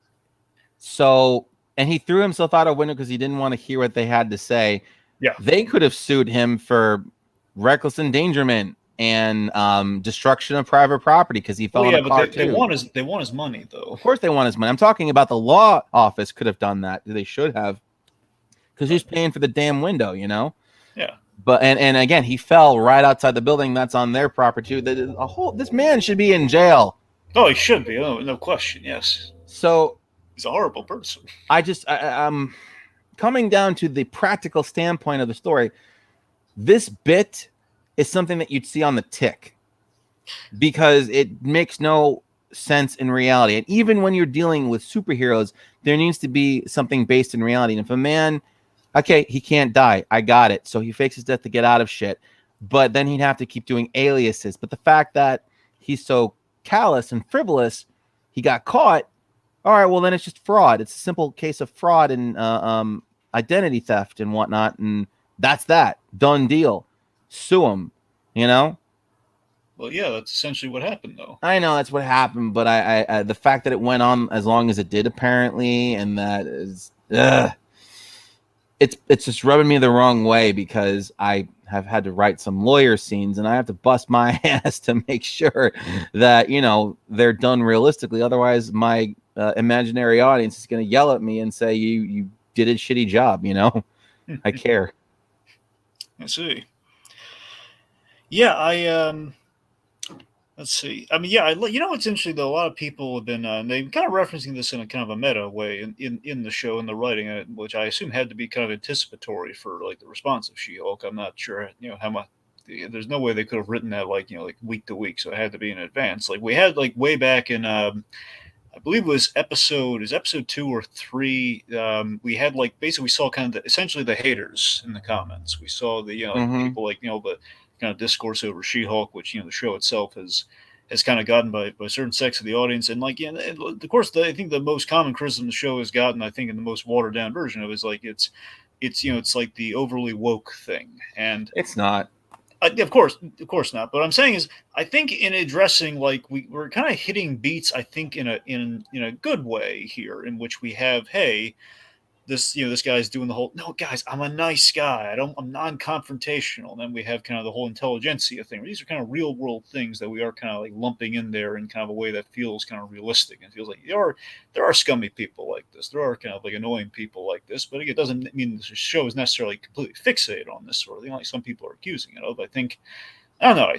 So, and he threw himself out a window because he didn't want to hear what they had to say. Yeah, they could have sued him for reckless endangerment and destruction of private property because he fell in a car. They want his money, though. Of course they want his money. I'm talking about the law office could have done that. They should have, because who's paying for the damn window, Yeah. But and again, he fell right outside the building. That's on their property. This man should be in jail. Oh, he should be. Oh, no question. Yes. So he's a horrible person. I'm coming down to the practical standpoint of the story. This bit is something that you'd see on the Tick because it makes no sense in reality. And even when you're dealing with superheroes, there needs to be something based in reality. And if a man, okay, he can't die, I got it. So he fakes his death to get out of shit. But then he'd have to keep doing aliases. But the fact that he's so callous and frivolous, he got caught. All right, well, then it's just fraud. It's a simple case of fraud and identity theft and whatnot. And that's that. Done deal. Sue him, Well, yeah, that's essentially what happened, though. I know that's what happened, but I the fact that it went on as long as it did, apparently, and that is, it's just rubbing me the wrong way because I have had to write some lawyer scenes, and I have to bust my ass to make sure that they're done realistically. Otherwise, my imaginary audience is going to yell at me and say you did a shitty job. I care. I see. Yeah, let's see. I mean, yeah, what's interesting though? A lot of people have been they've kind of referencing this in a kind of a meta way in the show and the writing, which I assume had to be kind of anticipatory for like the response of She-Hulk. I'm not sure, how much. There's no way they could have written that like week to week, so it had to be in advance. Like we had like way back in I believe it was episode 2 or 3. We had like basically we saw kind of essentially the haters in the comments. We saw the people like the kind of discourse over She-Hulk, which the show itself has kind of gotten by certain sects of the audience, and like and of course I think the most common criticism the show has gotten, I think in the most watered down version of it, is like it's like the overly woke thing, and it's not. Of course not. But what I'm saying is, I think in addressing like we're kind of hitting beats, I think in a good way here, in which we have, hey, this guy's doing the whole, no guys, I'm a nice guy, I'm non-confrontational. And then we have kind of the whole intelligentsia thing. These are kind of real world things that we are kind of like lumping in there in kind of a way that feels kind of realistic, and feels like there are scummy people like this, there are kind of like annoying people like this, but it doesn't mean the show is necessarily completely fixated on this sort of thing like some people are accusing it of. I think, I don't know,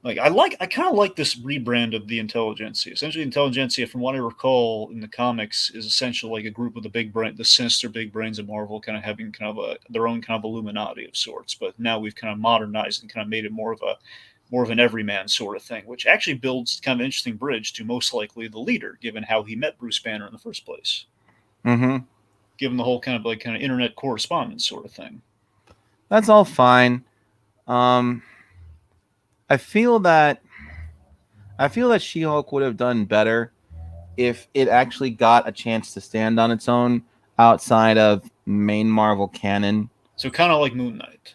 I kind of like this rebrand of the intelligentsia. Essentially, intelligentsia, from what I recall in the comics, is essentially like a group of the sinister big brains of Marvel, kind of having kind of their own kind of Illuminati of sorts. But now we've kind of modernized and kind of made it more of an everyman sort of thing, which actually builds kind of an interesting bridge to most likely the leader, given how he met Bruce Banner in the first place. Mm-hmm. Given the whole kind of internet correspondence sort of thing. That's all fine. I feel that She-Hulk would have done better if it actually got a chance to stand on its own outside of main Marvel canon. So kind of like Moon Knight.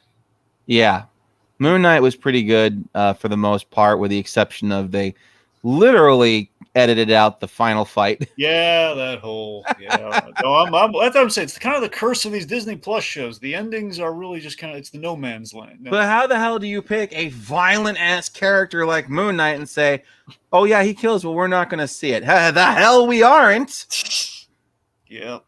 Yeah. Moon Knight was pretty good for the most part, with the exception of they literally edited out the final fight. Yeah, that whole No, that's what I'm saying. It's kind of the curse of these Disney Plus shows. The endings are really just kind of, it's the no man's land. No. But how the hell do you pick a violent ass character like Moon Knight and say, "Oh yeah, he kills, but we're not going to see it"? The hell we aren't. Yeah.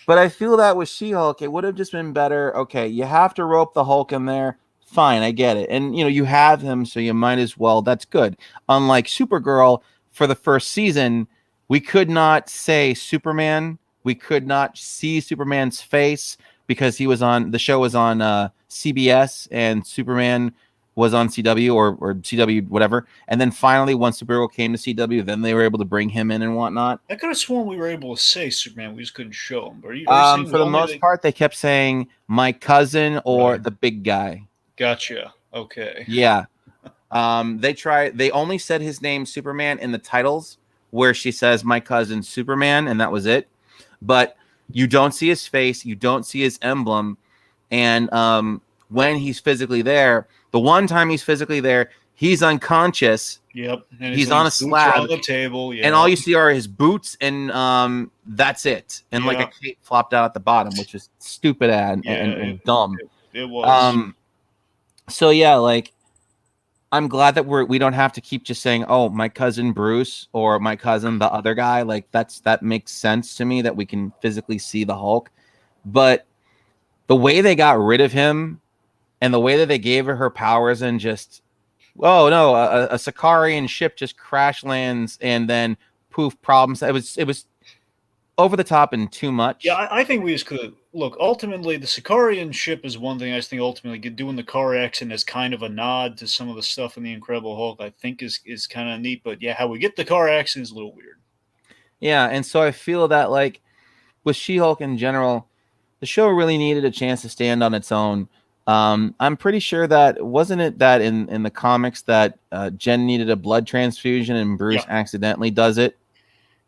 But I feel that with She-Hulk, it would have just been better. Okay, you have to rope the Hulk in there. Fine, I get it. And, you have him, so you might as well. That's good. Unlike Supergirl, for the first season, we could not say Superman. We could not see Superman's face because the show was on CBS, and Superman was on CW or CW, whatever. And then finally, once Supergirl came to CW, then they were able to bring him in and whatnot. I could have sworn we were able to say Superman. We just couldn't show him. Are you for the most part, they kept saying my cousin or the big guy. Gotcha. Okay. Yeah. They only said his name Superman in the titles, where she says my cousin Superman, and that was it. But you don't see his face, you don't see his emblem, and when he's physically there, the one time he's physically there, he's unconscious. Yep. And he's on a slab on the table. Yeah. And all you see are his boots, and that's it. And like a cape flopped out at the bottom, which is stupid and dumb. It was. So yeah, like, I'm glad that we don't have to keep just saying, "Oh, my cousin Bruce" or "my cousin the other guy." Like that makes sense to me, that we can physically see the Hulk. But the way they got rid of him, and the way that they gave her powers, and just, oh no, a Sicarian ship just crash lands and then poof, problems. It was over the top and too much. Yeah, I think we just could look. Ultimately, the Sicarian ship is one thing. I just think ultimately doing the car accident as kind of a nod to some of the stuff in the Incredible Hulk, I think is kind of neat. But yeah, how we get the car accident is a little weird. Yeah, and so I feel that, like, with She-Hulk in general, the show really needed a chance to stand on its own. I'm pretty sure that wasn't it that in the comics that Jen needed a blood transfusion and Bruce accidentally does it.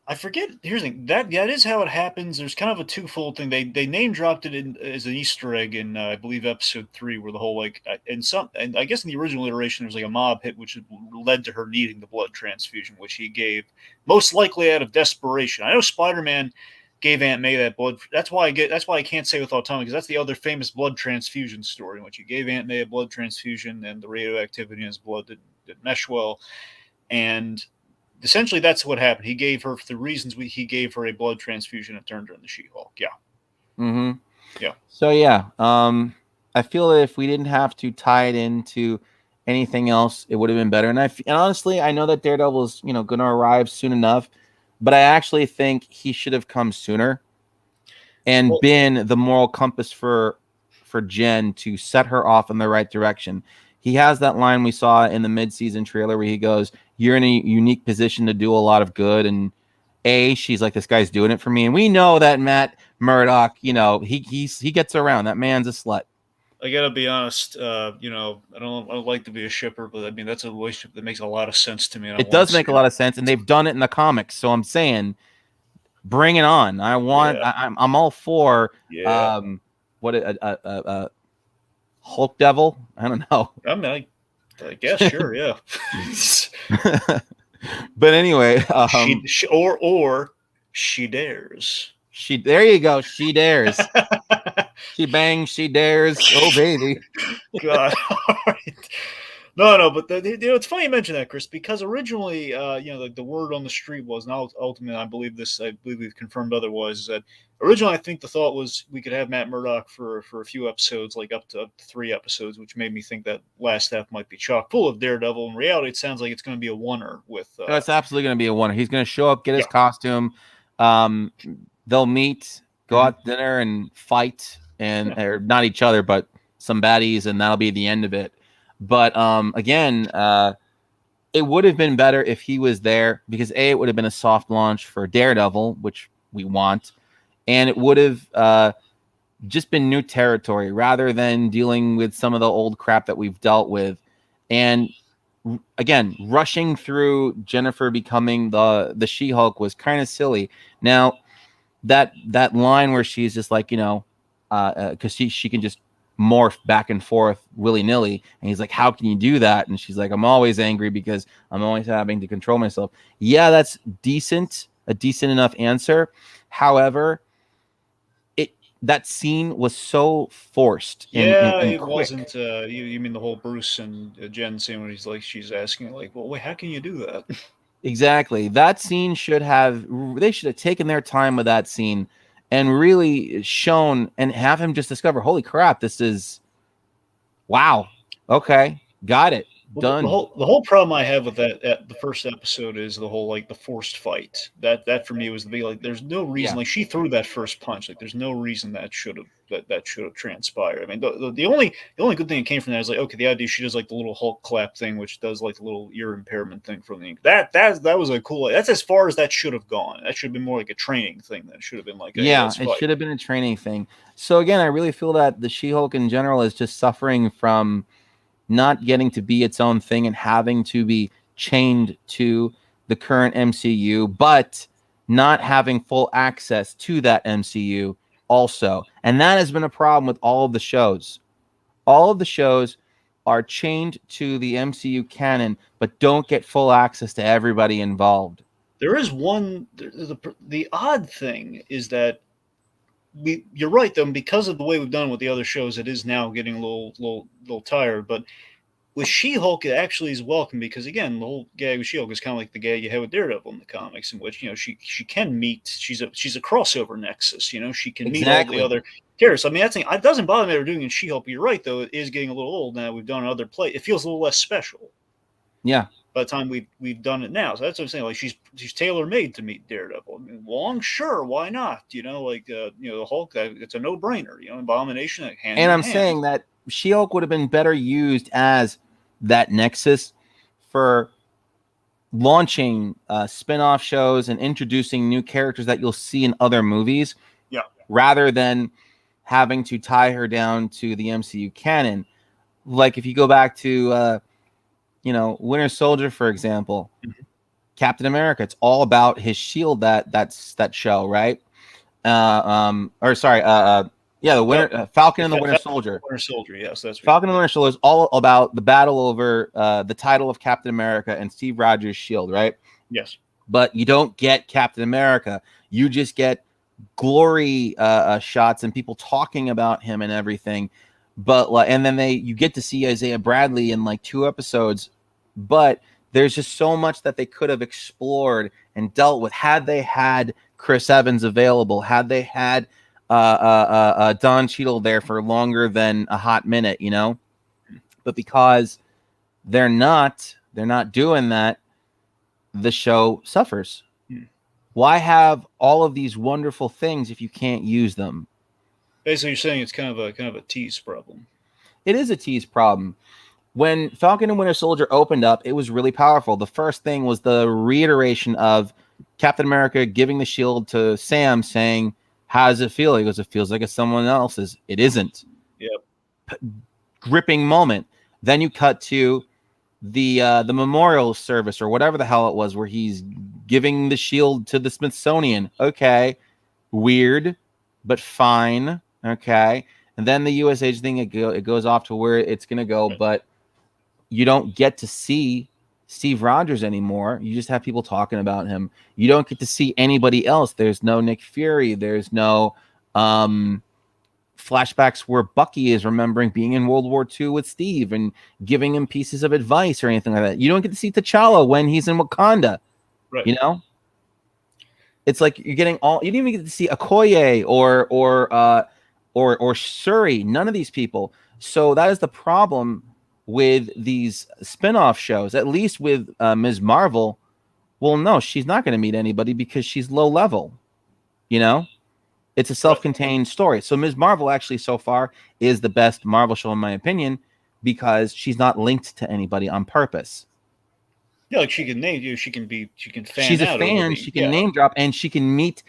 I forget. Here's the thing. That is how it happens. There's kind of a twofold thing. They name dropped it as an Easter egg in I believe episode 3, where the whole and I guess in the original iteration there's like a mob hit which led to her needing the blood transfusion, which he gave most likely out of desperation. I know Spider-Man gave Aunt May that blood. That's why I can't say with autonomy, because that's the other famous blood transfusion story in which he gave Aunt May a blood transfusion and the radioactivity in his blood didn't mesh well, and essentially that's what happened. He gave her, for the reasons he gave her a blood transfusion and turned her into She-Hulk. Yeah. Mm-hmm. Yeah. So yeah, I feel that if we didn't have to tie it into anything else, it would have been better. And honestly, I know that Daredevil is going to arrive soon enough, but I actually think he should have come sooner and been the moral compass for Jen to set her off in the right direction. He has that line we saw in the mid-season trailer where he goes, "You're in a unique position to do a lot of good." And she's like, "This guy's doing it for me." And we know that Matt Murdock, he gets around. That man's a slut. I gotta be honest. I don't like to be a shipper, but I mean that's a relationship that makes a lot of sense to me. And it does make a lot of sense, and they've done it in the comics. So I'm saying, bring it on. I want. Yeah. I'm all for. Yeah. Hulk Devil? I don't know. I mean, I guess, sure, yeah. But anyway, she dares. There you go. She dares. She bangs. She dares. Oh baby. God. All right. No, but it's funny you mention that, Chris, because originally, the word on the street was, and ultimately, I believe we've confirmed otherwise, is that originally I think the thought was we could have Matt Murdock for a few episodes, like up to 3 episodes, which made me think that last half might be chock full of Daredevil. In reality, it sounds like it's going to be a oneer with. No, it's absolutely going to be a wonder. He's going to show up, get his Yeah. costume. They'll meet, go Mhm. out to dinner, and fight, and or not each other, but some baddies, and that'll be the end of it. But again, it would have been better if he was there because it would have been a soft launch for Daredevil, which we want, and it would have just been new territory rather than dealing with some of the old crap that we've dealt with. And again, rushing through Jennifer becoming the She-Hulk was kind of silly. Now, that line where she's just like, because she can just morph back and forth willy-nilly, and he's like, how can you do that? And she's like, I'm always angry because I'm always having to control myself. Yeah, that's a decent enough answer. However, that scene was so forced Yeah, and it quick. wasn't. You mean the whole Bruce and Jen scene when she's asking, like, well, wait, how can you do that? Exactly. That scene they should have taken their time with that scene and really shown and have him just discover, holy crap, this is wow. Okay. Got it. Well, Done. the whole problem I have with that at the first episode is the whole the forced fight. That for me was the big there's no reason Yeah. she threw that first punch, there's no reason that should have transpired. I mean the only good thing that came from that is okay, the idea she does the little Hulk clap thing, which does the little ear impairment thing from the ink. That was a cool, that's as far as that should have gone. That should have been more like a training thing than it should have been hey, Yeah, let's it fight. should have been a training thing. So again, I really feel that the She-Hulk in general is just suffering from not getting to be its own thing and having to be chained to the current MCU, but not having full access to that MCU also. And that has been a problem with all of the shows. All of the shows are chained to the MCU canon, but don't get full access to everybody involved. There is one the odd thing is that you're right though, because of the way we've done with the other shows, it is now getting a little tired. But with She-Hulk, it actually is welcome because again, the whole gag with She-Hulk is kind of like the gag you had with Daredevil in the comics, in which she can meet. She's a crossover nexus. She can meet all the Exactly. other characters. I mean, that thing it doesn't bother me they're doing in She-Hulk. But you're right though, it is getting a little old now. We've done other play. It feels a little less special Yeah. by the time we've done it now. So that's what I'm saying. She's tailor made to meet Daredevil. I mean, Long, sure, why not? The Hulk. It's a no brainer. Abomination, hand And in I'm hand. saying that She-Hulk would have been better used as that nexus for launching spin-off shows and introducing new characters that you'll see in other movies, Yeah. rather than having to tie her down to the MCU canon. Like if you go back to Winter Soldier, for example, Mhm. Captain America, it's all about his shield, that show, right? Or sorry, yeah, the Winter Falcon and the Winter Soldier. Winter Soldier, yes, that's Falcon and the Winter Soldier is all about the battle over the title of Captain America and Steve Rogers' shield, right? Yes. But you don't get Captain America. You just get glory shots and people talking about him and everything. But and then you get to see Isaiah Bradley in 2 episodes. But there's just so much that they could have explored and dealt with had they had Chris Evans available, had they had Don Cheadle there for longer than a hot minute, But because they're not doing that, the show suffers. Why have all of these wonderful things if you can't use them? Basically, you're saying it's kind of a tease problem. It is a tease problem. When Falcon and Winter Soldier opened up, it was really powerful. The first thing was the reiteration of Captain America giving the shield to Sam, saying, "How does it feel?" He goes, "It feels like it's someone else's." It isn't. Yep. Gripping moment. Then you cut to the memorial service or whatever the hell it was, where he's giving the shield to the Smithsonian. Okay, weird, but fine. Okay, and then the U.S. Age thing, it goes off to where it's gonna go, but you don't get to see Steve Rogers anymore. You just have people talking about him. You don't get to see anybody else. There's no Nick Fury. There's no flashbacks where Bucky is remembering being in World War II with Steve and giving him pieces of advice or anything like that. You don't get to see T'Challa when he's in Wakanda. Right. You know, it's like you're getting all. You didn't even get to see Okoye or Shuri. None of these people. So that is the problem with these spin-off shows. At least with Ms. Marvel. Well, no, she's not going to meet anybody because she's low level. You know, it's a self-contained story. So Ms. Marvel actually so far is the best Marvel show in my opinion because she's not linked to anybody on purpose. Yeah, like she can name you. She can fan She's a out over fan. the She can name drop, and she can meet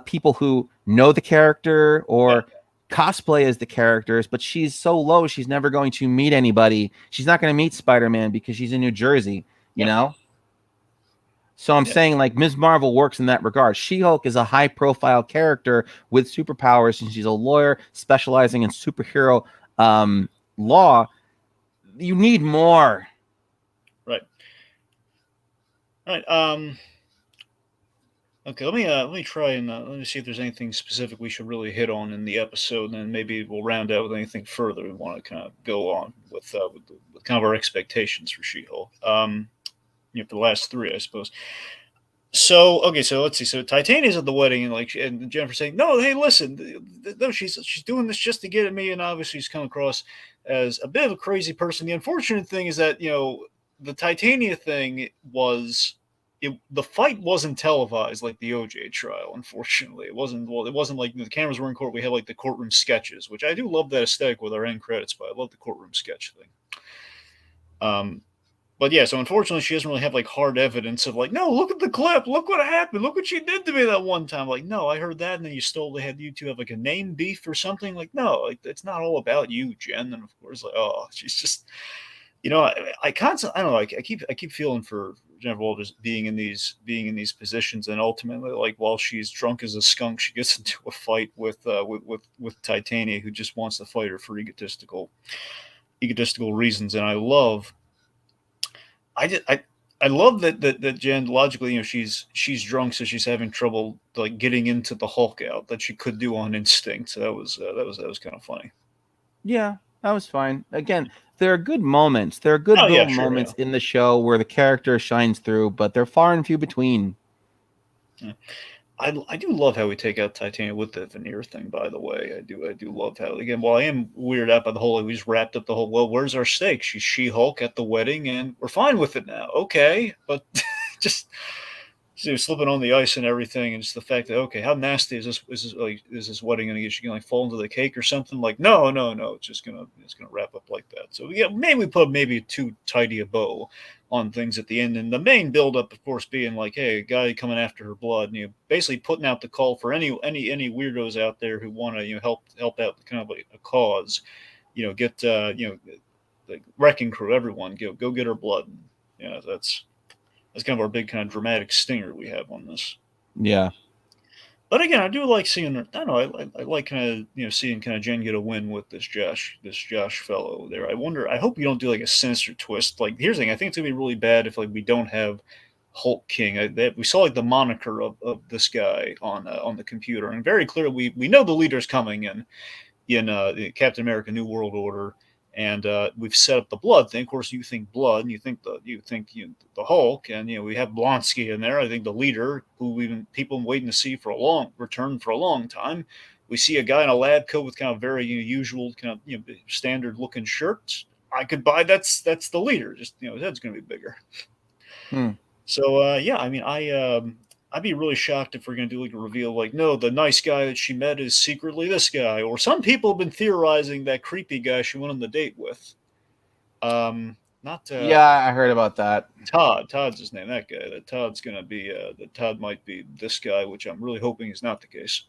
people who know the character or cosplay as the characters. But she's so low, she's never going to meet anybody. She's not going to meet Spider-Man because she's in New Jersey. You know. So I'm saying like Ms. Marvel works in that regard. She-Hulk is a high-profile character with superpowers, and she's a lawyer specializing in superhero law. You need more. Right. All right. Okay. Let me try and let me see if there's anything specific we should really hit on in the episode, and then maybe we'll round out with anything further we want to kind of go on with kind of our expectations for She-Hulk. For the last three, I suppose. So okay, so let's see. So Titania's at the wedding, and Jennifer's saying, "No, hey, listen, no, she's doing this just to get at me," and obviously she's come across as a bit of a crazy person. The unfortunate thing is that the Titania thing was. The fight wasn't televised like the OJ trial. Unfortunately, it wasn't. Well, it wasn't like the cameras were in court. We had like the courtroom sketches, which I do love that aesthetic with our end credits. But I love the courtroom sketch thing. But yeah, so unfortunately, she doesn't really have like hard evidence of like, no, look at the clip, look what happened, look what she did to me that one time. Like, no, I heard that, and then you two have like a name beef or something. Like, no, like it's not all about you, Jen. And of course, like, oh, she's just, I constantly, I don't know, I keep feeling for Jennifer Walters being in these positions, and ultimately, like while she's drunk as a skunk, she gets into a fight with Titania, who just wants to fight her for egotistical reasons, and I love I love that Jen logically, she's drunk, so she's having trouble like getting into the Hulk out that she could do on instinct. So that was kind of funny. Yeah, that was fine. Again, there are good moments. There are good little moments in the show where the character shines through, but they're far and few between. Yeah. I do love how we take out Titania with the veneer thing. By the way, I do love how, again, while I am weirded out by the whole, we just wrapped up the whole. Well, where's our stake? She's She-Hulk at the wedding, and we're fine with it now. Okay, but just slipping on the ice and everything, and just the fact that, okay, how nasty is this? Is this wedding going to get? She gonna like fall into the cake or something? Like, no, it's gonna wrap up like that. So yeah, maybe we put maybe too tidy a bow on things at the end, and the main build up, of course, being like, hey, a guy coming after her blood, and basically putting out the call for any weirdos out there who want to help out kind of like a cause, get the wrecking crew, everyone go get her blood. Yeah, that's kind of our big kind of dramatic stinger we have on this. Yeah. But again, I do like seeing. I don't know. I like kind of seeing kind of Jen get a win with this Josh fellow there. I wonder. I hope you don't do like a Sinister Twist. Like here's the thing. I think it's gonna be really bad if like we don't have Hulk King. We saw like the moniker of this guy on the computer, and very clearly we know the leader's coming in Captain America: New World Order, and we've set up the blood thing. Of course, you think blood, and you think the Hulk, and we have Blonsky in there. I think the leader, who people been waiting to see for a long time. We see a guy in a lab coat with kind of very usual kind of standard looking shirts. I could buy that's the leader. Just his head's going to be bigger. So yeah, I mean, I'd be really shocked if we're going to do like a reveal like, no, the nice guy that she met is secretly this guy. Or some people have been theorizing that creepy guy she went on the date with. Yeah, I heard about that. Todd's his name, that guy. That Todd's going to be, that Todd might be this guy, which I'm really hoping is not the case.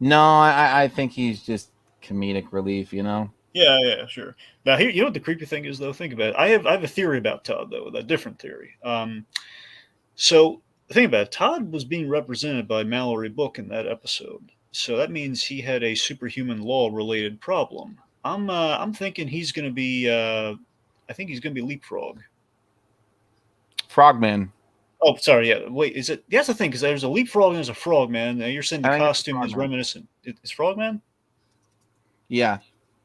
No, I think he's just comedic relief, Yeah, sure. Now, here, what the creepy thing is, though? Think about it. I have a theory about Todd, though, a different theory. So the thing about it, Todd was being represented by Mallory Book in that episode, so that means he had a superhuman law related problem. I'm thinking he's going to be. I think he's going to be LeapFrog. Frogman. Oh, sorry. Yeah. Wait, is it? That's the thing, because there's a LeapFrog and there's a Frogman. Now you're saying the I think it's costume is Frogman. reminiscent. It's Frogman? Yeah,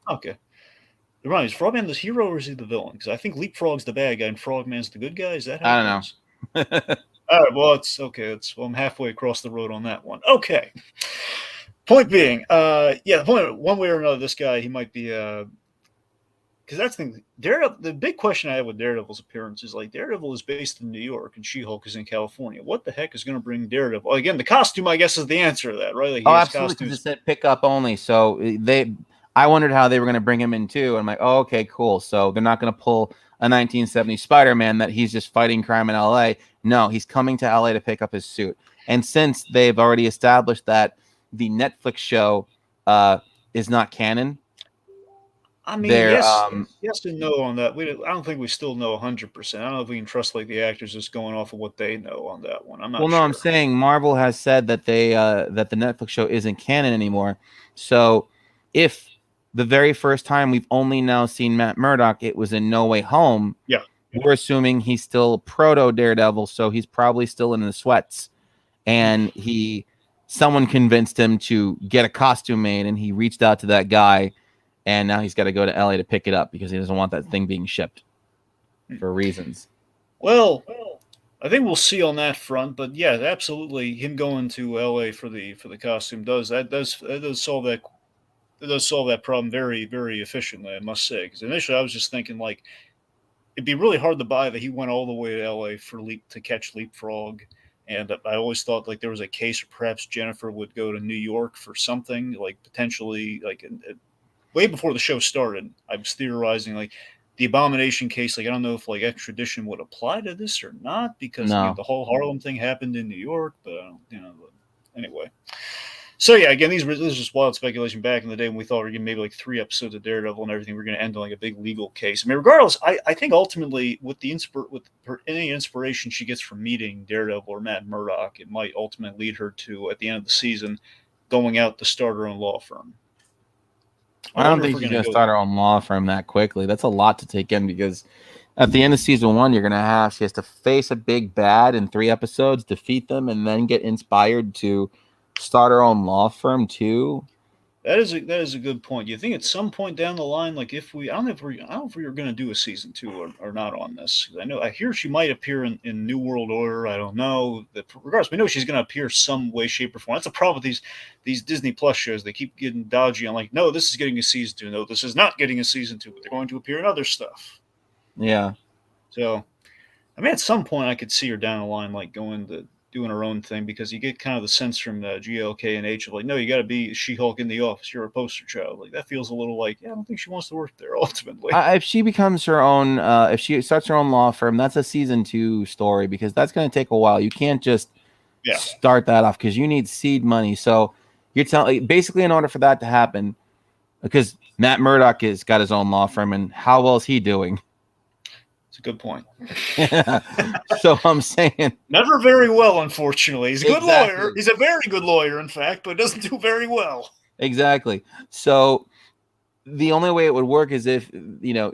Okay. It reminds me, is Frogman the hero or is he the villain? Because I think LeapFrog's the bad guy and Frogman's the good guy. Is that how I it don't goes? know. All right. Well, it's okay. I'm halfway across the road on that one. Okay. Point being, yeah, the point, one way or another, this guy, he might be, because that's the thing. Daredevil. The big question I have with Daredevil's appearance is like Daredevil is based in New York and She-Hulk is in California. What the heck is going to bring Daredevil? Well, again, the costume, I guess, is the answer to that, right? Like he Oh, has absolutely, because it costumes. said pickup only. So I wondered how they were going to bring him in too. I'm like, oh, okay, cool. So they're not going to pull a 1970s Spider-Man that he's just fighting crime in LA. No, he's coming to LA to pick up his suit. And since they've already established that the Netflix show is not canon, I mean, they're yes and no on that. I don't think we still know 100%. I don't know if we can trust like the actors just going off of what they know on that one. I'm well, not no, I'm sure. saying Marvel has said that that the Netflix show isn't canon anymore. So if the very first time we've only now seen Matt Murdock, it was in No Way Home. Yeah. We're assuming he's still proto Daredevil, so he's probably still in the sweats. And someone convinced him to get a costume made, and he reached out to that guy, and now he's got to go to LA to pick it up because he doesn't want that thing being shipped for reasons. Well, I think we'll see on that front, but yeah, absolutely, him going to LA for the costume does solve that problem very very efficiently, I must say. Because initially I was just thinking like it'd be really hard to buy that he went all the way to LA to catch LeapFrog, and I always thought like there was a case, or perhaps Jennifer would go to New York for something like potentially like way before the show started. I was theorizing like the Abomination case. Like I don't know if like extradition would apply to this or not because again No. the whole Harlem thing happened in New York. But anyway. So yeah, again, this is just wild speculation. Back in the day when we thought we were getting maybe like 3 episodes of Daredevil and everything, we're going to end on like a big legal case. I mean, regardless, I think ultimately with any inspiration she gets from meeting Daredevil or Matt Murdock, it might ultimately lead her to at the end of the season going out to start her own law firm. I I don't wonder if think we're she's going going to to go start there. her own law firm that quickly. That's a lot to take in because at the end of season 1, you're going to have she has to face a big bad in 3 episodes, defeat them, and then get inspired to start her own law firm too. That is a good point. You think at some point down the line, like if we, I don't know if we were going to do a season 2 or not on this. I hear she might appear in New World Order. I don't know. Regardless, we know she's going to appear some way, shape, or form. That's a problem with these Disney Plus shows. They keep getting dodgy. I'm like, no, this is getting a season 2. No, this is not getting a season 2. But they're going to appear in other stuff. Yeah. So I mean, at some point, I could see her down the line, like going to doing her own thing, because you get kind of the sense from GLK and H of like, no, you got to be She-Hulk in the office. You're a poster child. Like that feels a little like, yeah, I don't think she wants to work there ultimately. If she becomes her own, if she starts her own law firm, that's a season 2 story because that's going to take a while. You can't just Yeah, start that off because you need seed money. So you're telling basically in order for that to happen, because Matt Murdock has got his own law firm, and how well is he doing? it's a good point. So I'm saying Never very well, unfortunately. He's a good lawyer. exactly, He's a very good lawyer, in fact, but doesn't do very well. exactly. So the only way it would work is if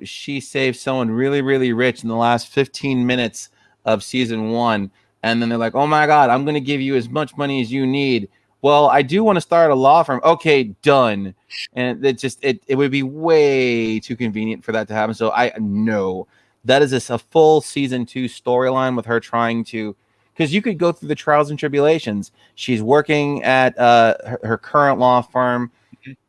she saves someone really, really rich in the last 15 minutes of season 1, and then they're like, "Oh my God, I'm going to give you as much money as you need." Well, I do want to start a law firm. Okay, done. And it would be way too convenient for that to happen. So I know that is a full season 2 storyline with her trying to, because you could go through the trials and tribulations. She's working at her current law firm.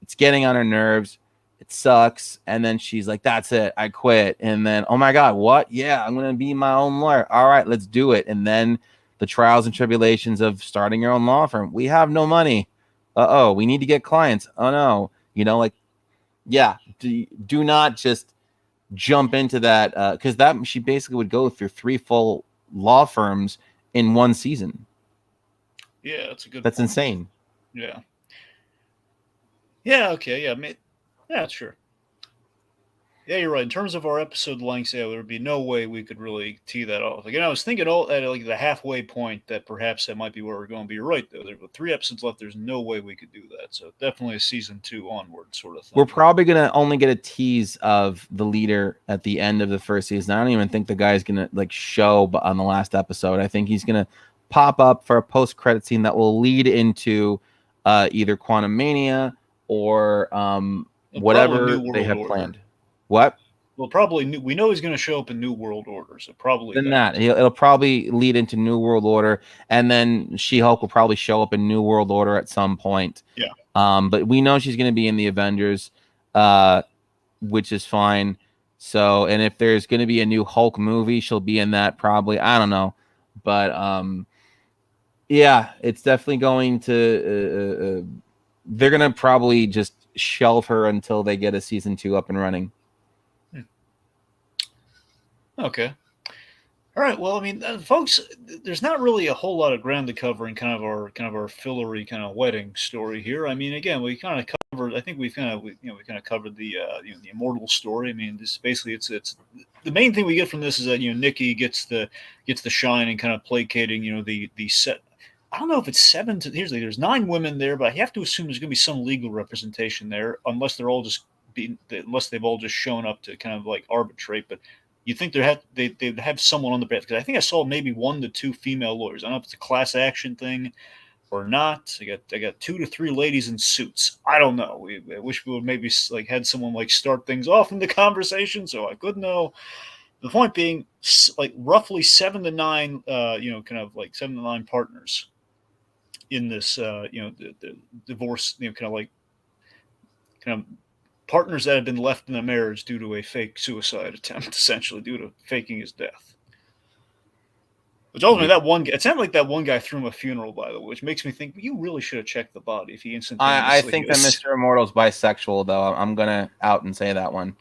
It's getting on her nerves. It sucks. And then she's like, that's it. I quit. And then, oh my God, what? Yeah, I'm going to be my own lawyer. All right, let's do it. And then the trials and tribulations of starting your own law firm. We have no money. Uh-oh, we need to get clients. Oh no. Yeah, do not just jump into that because that she basically would go through 3 full law firms in 1 season. Yeah, that's a good That's point. insane. Yeah. Yeah, okay, yeah, yeah, sure. Yeah, you're right. In terms of our episode lengths, yeah, there would be no way we could really tee that off. Like, I was thinking all at like the halfway point that perhaps that might be where we're going. But you're right, though. There were 3 episodes left. There's no way we could do that. So definitely a season 2 onward sort of We're thing. probably gonna only get a tease of the leader at the end of the first season. I don't even think the guy's gonna like show on the last episode. I think he's gonna pop up for a post-credit scene that will lead into either Quantum Mania or Probably whatever New they World have Order. planned. What? Well, probably we know he's going to show up in New World Order, so probably Than that. that, it'll probably lead into New World Order, and then She-Hulk will probably show up in New World Order at some point. Yeah. But we know she's going to be in the Avengers, which is fine. So, and if there's going to be a new Hulk movie, she'll be in that probably. I don't know, but yeah, it's definitely going to. They're going to probably just shelve her until they get a season 2 up and running. Okay. All right. Well, I mean, folks, there's not really a whole lot of ground to cover in kind of our fillery kind of wedding story here. I mean, again, we kind of covered. I think we've kind of we kind of covered the the immortal story. I mean, this basically it's the main thing we get from this is that Nikki gets the shine and kind of placating the set. I don't know if it's seven to here's there's 9 women there, but I have to assume there's going to be some legal representation there, unless they're all just unless they've all just shown up to kind of like arbitrate. But you think they'd have someone on the behalf because I think I saw maybe 1 to 2 female lawyers. I don't know if it's a class action thing or not. I got 2 to 3 ladies in suits. I don't know. I wish we would maybe like had someone like start things off in the conversation so I could know. The point being, like roughly 7 to 9, kind of like 7 to 9 partners in this, the divorce, kind of partners that had been left in a marriage due to a fake suicide attempt, essentially due to faking his death. Which ultimately, Yeah. that one guy, it sounded like that one guy threw him a funeral, by the way, which makes me think you really should have checked the body if he I instantaneously think that is. Mr. Immortal's bisexual, though. I'm gonna out and say that one.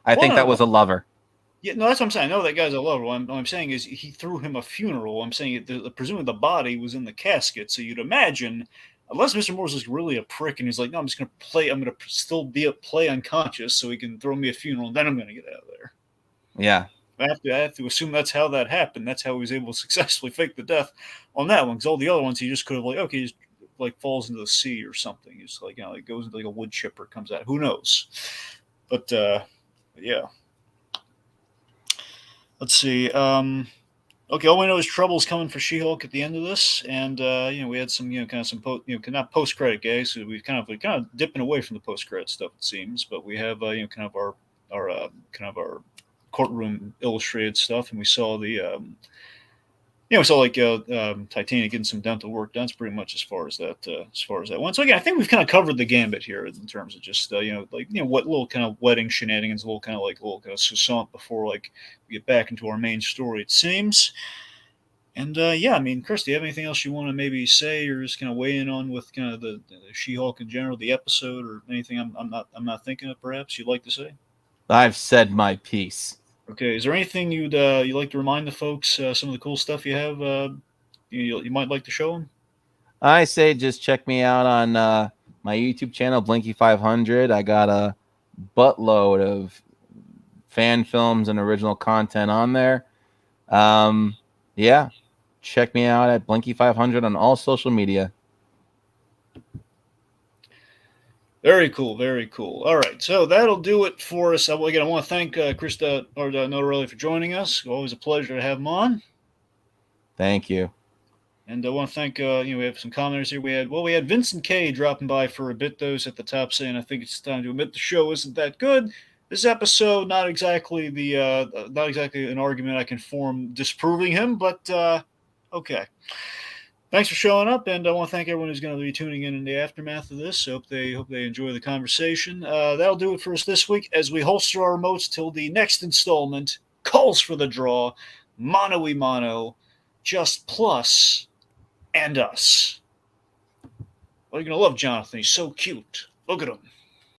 I Well, think that no, was a lover. yeah, no, that's what I'm saying. I know that guy's a lover. What I'm saying is he threw him a funeral. I'm saying presumably the body was in the casket, so you'd imagine, unless Mr. Morris is really a prick and he's like, no, I'm just going to play. I'm going to still be a play unconscious, so he can throw me a funeral, and then I'm going to get out of there. Yeah. I have to assume that's how that happened. That's how he was able to successfully fake the death on that one. Because all the other ones, he just could have like, okay, he just like falls into the sea or something. He's like, it goes into like a wood chipper, comes out. Who knows? But yeah. Let's see. Okay, all we know is trouble's coming for She-Hulk at the end of this, and we had some, kind of some, not post-credit gags. So we've kind of dipping away from the post-credit stuff, it seems, but we have, kind of our courtroom illustrated stuff, and we saw we saw like Titania getting some dental work done. It's pretty much as far as that went. So again, I think we've kind of covered the gambit here in terms of just what little kind of wedding shenanigans, a little kind of susant before like we get back into our main story. It seems. And yeah, I mean, Chris, do you have anything else you want to maybe say, or just kind of weigh in on with kind of the She-Hulk in general, the episode, or anything I'm not thinking of? Perhaps you'd like to say. I've said my piece. Okay, is there anything you'd like to remind the folks some of the cool stuff you have you might like to show them? I say just check me out on my YouTube channel, Blinky500. I got a buttload of fan films and original content on there. Yeah, check me out at Blinky500 on all social media. Very cool, very cool. All right, so that'll do it for us. Again, I want to thank Krista or Notarile for joining us. Always a pleasure to have him on. Thank you. And I want to thank, we have some commenters here. We had Vincent K dropping by for a bit, those at the top saying, I think it's time to admit the show isn't that good. This episode, not exactly an argument I can form disproving him, but okay. Thanks for showing up, and I want to thank everyone who's going to be tuning in the aftermath of this. Hope they enjoy the conversation. That'll do it for us this week as we holster our remotes till the next installment. Calls for the draw, mano y mano, just Plus and Us. Well, you're going to love Jonathan. He's so cute. Look at him.